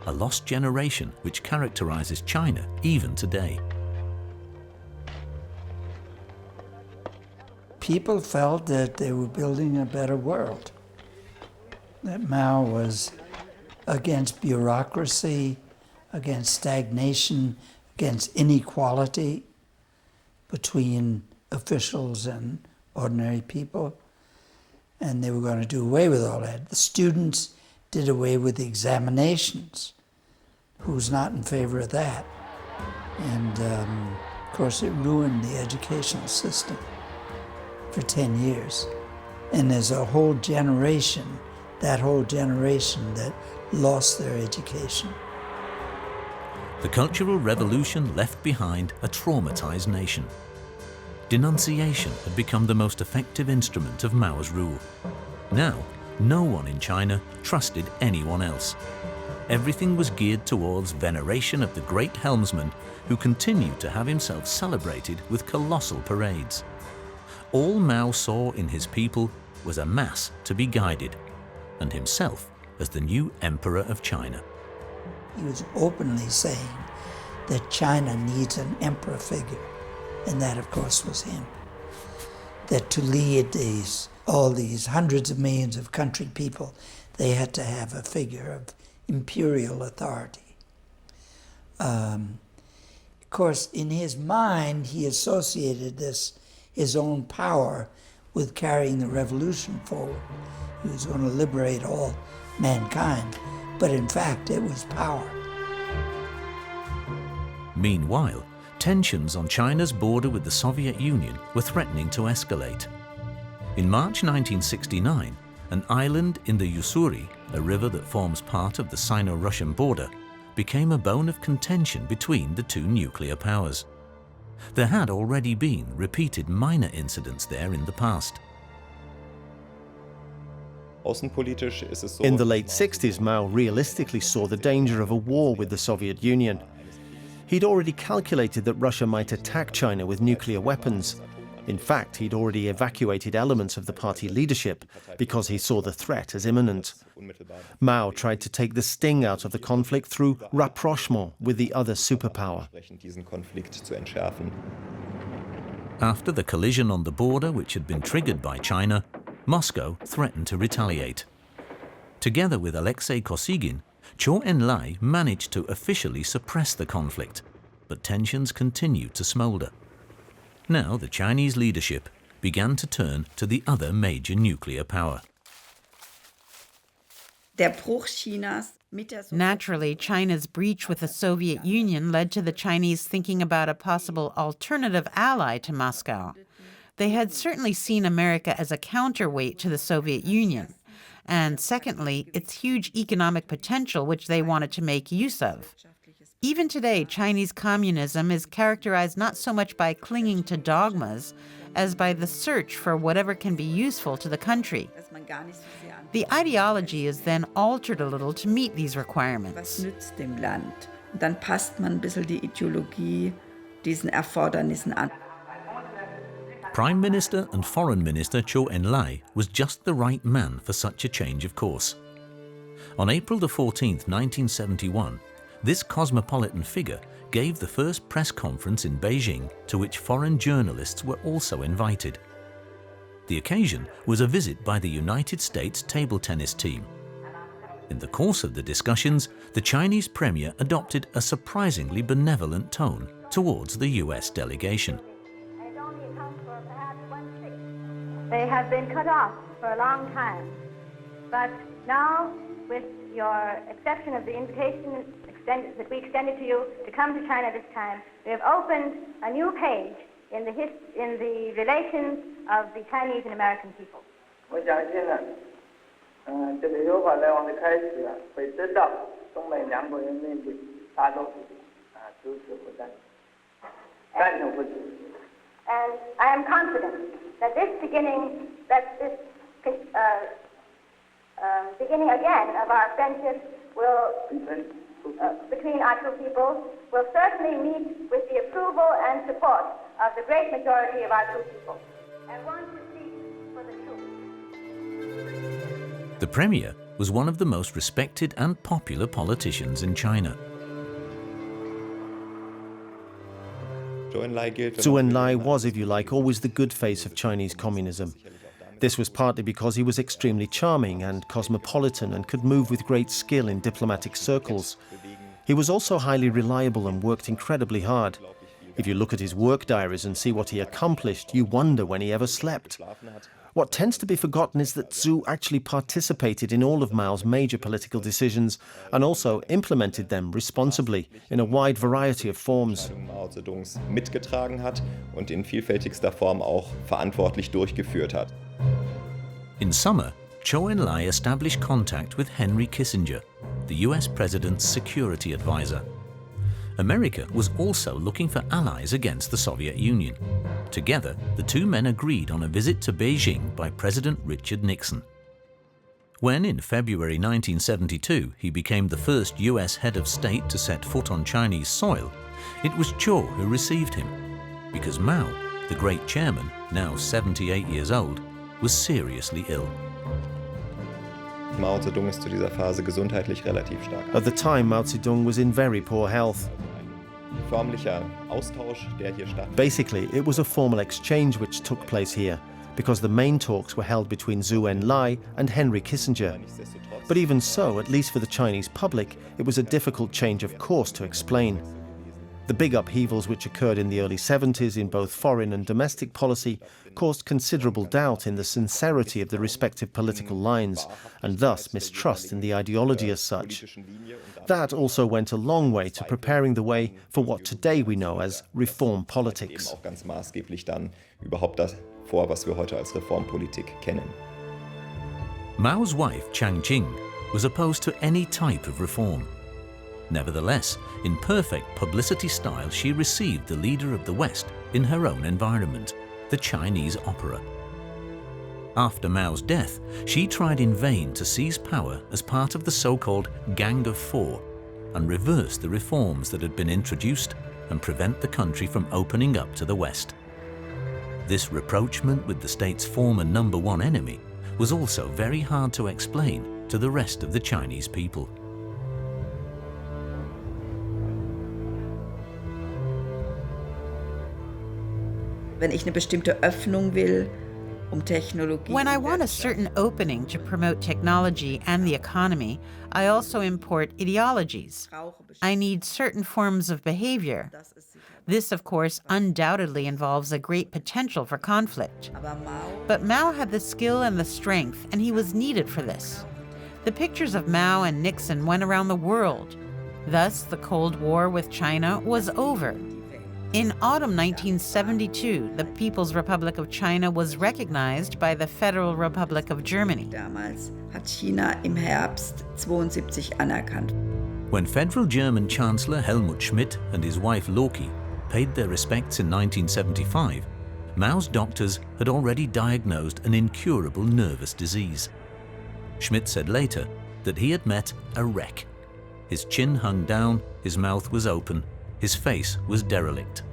a lost generation which characterizes China even today. People felt that they were building a better world, that Mao was against bureaucracy, against stagnation, against inequality between officials and ordinary people. And they were going to do away with all that. The students did away with the examinations. Who's not in favor of that? And of course, it ruined the educational system for 10 years. And there's a whole generation, that whole generation that lost their education. The Cultural Revolution left behind a traumatized nation. Denunciation had become the most effective instrument of Mao's rule. Now, no one in China trusted anyone else. Everything was geared towards veneration of the great helmsman who continued to have himself celebrated with colossal parades. All Mao saw in his people was a mass to be guided, and himself as the new emperor of China. He was openly saying that China needs an emperor figure, and that, of course, was him. That to lead all these hundreds of millions of country people, they had to have a figure of imperial authority. Of course, in his mind, he associated his own power with carrying the revolution forward. He was going to liberate all mankind, but in fact, it was power. Meanwhile, tensions on China's border with the Soviet Union were threatening to escalate. In March 1969, an island in the Ussuri, a river that forms part of the Sino-Russian border, became a bone of contention between the two nuclear powers. There had already been repeated minor incidents there in the past. In the late 60s, Mao realistically saw the danger of a war with the Soviet Union. He'd already calculated that Russia might attack China with nuclear weapons. In fact, he'd already evacuated elements of the party leadership because he saw the threat as imminent. Mao tried to take the sting out of the conflict through rapprochement with the other superpower. After the collision on the border, which had been triggered by China, Moscow threatened to retaliate. Together with Alexei Kosygin, Zhou Enlai managed to officially suppress the conflict, but tensions continued to smolder. Now the Chinese leadership began to turn to the other major nuclear power. Naturally, China's breach with the Soviet Union led to the Chinese thinking about a possible alternative ally to Moscow. They had certainly seen America as a counterweight to the Soviet Union, and secondly, its huge economic potential, which they wanted to make use of. Even today, Chinese communism is characterized not so much by clinging to dogmas as by the search for whatever can be useful to the country. The ideology is then altered a little to meet these requirements. Dann passt man ein bisschen die Ideologie diesen Erfordernissen an. Prime Minister and Foreign Minister Zhou Enlai was just the right man for such a change of course. On April 14, 1971, this cosmopolitan figure gave the first press conference in Beijing to which foreign journalists were also invited. The occasion was a visit by the United States table tennis team. In the course of the discussions, the Chinese premier adopted a surprisingly benevolent tone towards the US delegation. They have been cut off for a long time, but now, with your exception of the invitation that we extended to you to come to China this time, we have opened a new page in the relations of the Chinese and American people. And I am confident that this beginning again of our friendship will, between our two people, will certainly meet with the approval and support of the great majority of our two people, and want to seek for the truth. The premier was one of the most respected and popular politicians in China. Zhou Enlai was, if you like, always the good face of Chinese communism. This was partly because he was extremely charming and cosmopolitan and could move with great skill in diplomatic circles. He was also highly reliable and worked incredibly hard. If you look at his work diaries and see what he accomplished, you wonder when he ever slept. What tends to be forgotten is that Zhu actually participated in all of Mao's major political decisions and also implemented them responsibly in a wide variety of forms. Mao Zedongs mitgetragen hat und in vielfältigster Form auch verantwortlich durchgeführt hat. In summer, Zhou Enlai established contact with Henry Kissinger, the US president's security advisor. America was also looking for allies against the Soviet Union. Together, the two men agreed on a visit to Beijing by President Richard Nixon. When, in February 1972, he became the first US head of state to set foot on Chinese soil, it was Zhou who received him, because Mao, the great chairman, now 78 years old, was seriously ill. Mao Zedong ist zu dieser Phase gesundheitlich relativ stark. At the time, Mao Zedong was in very poor health. Förmlicher Austausch, der hier stattfindet. Basically, it was a formal exchange which took place here, because the main talks were held between Zhou Enlai and Henry Kissinger. But even so, at least for the Chinese public, it was a difficult change of course to explain. The big upheavals which occurred in the early 70s in both foreign and domestic policy caused considerable doubt in the sincerity of the respective political lines, and thus mistrust in the ideology as such. That also went a long way to preparing the way for what today we know as reform politics. Auch ganz maßgeblich dann überhaupt das vor, was wir heute als Reformpolitik kennen. Mao's wife, Chiang Ching, was opposed to any type of reform. Nevertheless, in perfect publicity style, she received the leader of the West in her own environment, the Chinese opera. After Mao's death, she tried in vain to seize power as part of the so-called Gang of Four and reverse the reforms that had been introduced and prevent the country from opening up to the West. This rapprochement with the state's former number one enemy was also very hard to explain to the rest of the Chinese people. Wenn ich eine bestimmte Öffnung will, Technologie. When I want a certain opening to promote technology and the economy, I also import ideologies. I need certain forms of behavior. This, of course, undoubtedly involves a great potential for conflict. But Mao had the skill and the strength, and he was needed for this. The pictures of Mao and Nixon went around the world. Thus, the Cold War with China was over. In autumn 1972, the People's Republic of China was recognized by the Federal Republic of Germany. Damals hat China im Herbst 72 anerkannt. When Federal German Chancellor Helmut Schmidt and his wife Loki paid their respects in 1975, Mao's doctors had already diagnosed an incurable nervous disease. Schmidt said later that he had met a wreck. His chin hung down, his mouth was open, his face was derelict.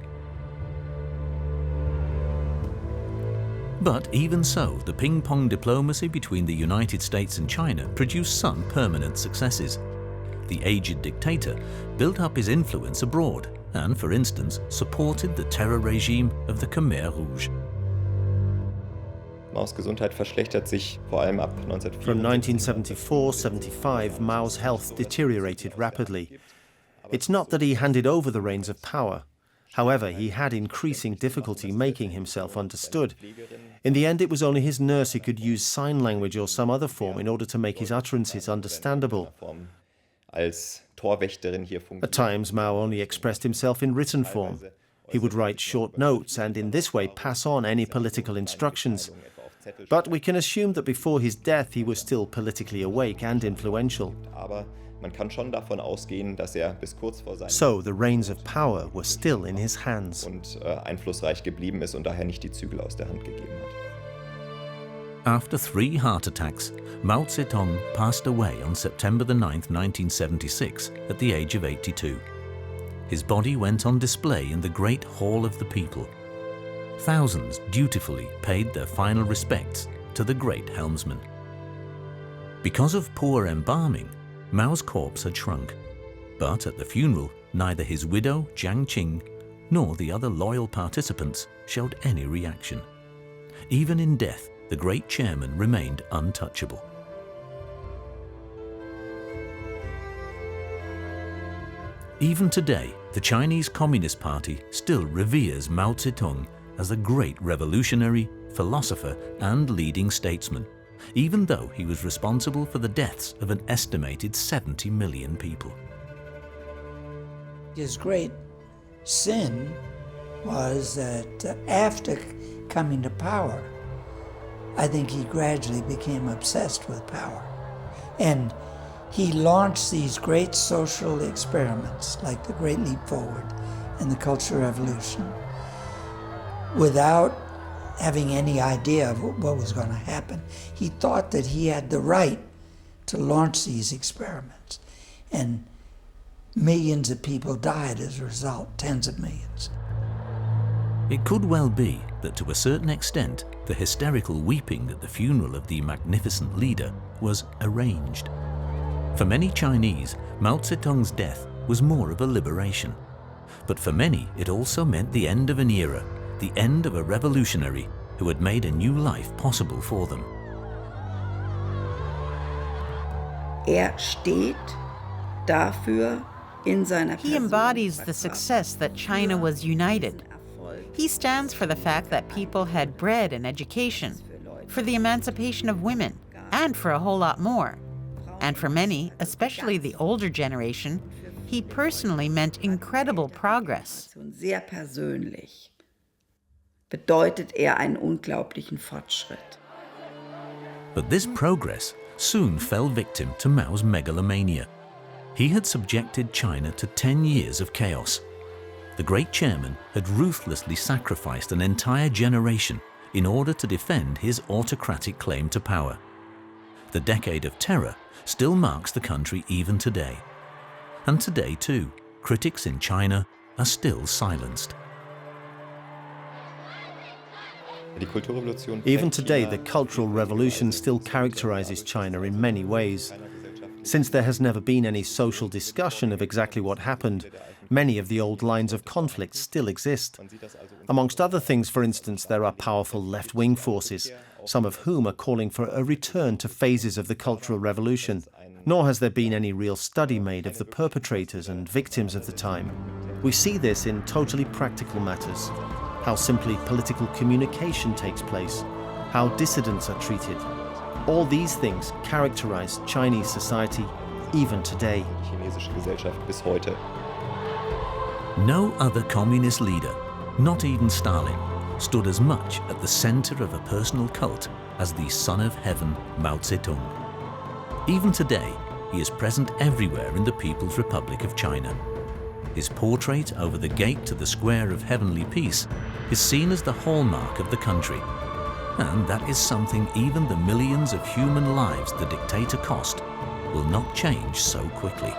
But even so, the ping-pong diplomacy between the United States and China produced some permanent successes. The aged dictator built up his influence abroad and, for instance, supported the terror regime of the Khmer Rouge. Maos Gesundheit verschlechtert sich vor allem ab 1974. From 1974-75, Mao's health deteriorated rapidly. It's not that he handed over the reins of power. However, he had increasing difficulty making himself understood. In the end, it was only his nurse who could use sign language or some other form in order to make his utterances understandable. Als Torwächterin hier At times, Mao only expressed himself in written form. He would write short notes and in this way pass on any political instructions. But we can assume that before his death he was still politically awake and influential. Man kann schon davon ausgehen, dass bis kurz vor seinem So the reins of power were still in his hands. Und einflussreich geblieben ist und daher nicht die Zügel aus der Hand gegeben hat. After 3 heart attacks, Mao Zedong passed away on September 9, 1976, at the age of 82. His body went on display in the Great Hall of the People. Thousands dutifully paid their final respects to the great helmsman. Because of poor embalming, Mao's corpse had shrunk. But at the funeral, neither his widow, Jiang Qing, nor the other loyal participants showed any reaction. Even in death, the great chairman remained untouchable. Even today, the Chinese Communist Party still reveres Mao Zedong as a great revolutionary, philosopher, and leading statesman, even though he was responsible for the deaths of an estimated 70 million people. His great sin was that after coming to power, I think he gradually became obsessed with power. And he launched these great social experiments like the Great Leap Forward and the Cultural Revolution without having any idea of what was going to happen. He thought that he had the right to launch these experiments. And millions of people died as a result, tens of millions. It could well be that to a certain extent, the hysterical weeping at the funeral of the magnificent leader was arranged. For many Chinese, Mao Zedong's death was more of a liberation. But for many, it also meant the end of an era, the end of a revolutionary who had made a new life possible for them. Steht dafür in seiner He embodies the success that China was united. He stands for the fact that people had bread and education, for the emancipation of women, and for a whole lot more. And for many, especially the older generation, he personally meant incredible progress. Sehr persönlich bedeutet einen unglaublichen Fortschritt. But this progress soon fell victim to Mao's megalomania. He had subjected China to 10 years of chaos. The great chairman had ruthlessly sacrificed an entire generation in order to defend his autocratic claim to power. The decade of terror still marks the country even today. And today too, critics in China are still silenced. Even today, the Cultural Revolution still characterizes China in many ways. Since there has never been any social discussion of exactly what happened, many of the old lines of conflict still exist. Amongst other things, for instance, there are powerful left-wing forces, some of whom are calling for a return to phases of the Cultural Revolution. Nor has there been any real study made of the perpetrators and victims of the time. We see this in totally practical matters. How simply political communication takes place, how dissidents are treated. All these things characterize Chinese society even today. No other communist leader, not even Stalin, stood as much at the center of a personal cult as the son of heaven Mao Zedong. Even today, he is present everywhere in the People's Republic of China. His portrait over the gate to the Square of Heavenly Peace is seen as the hallmark of the country. And that is something even the millions of human lives the dictator cost will not change so quickly.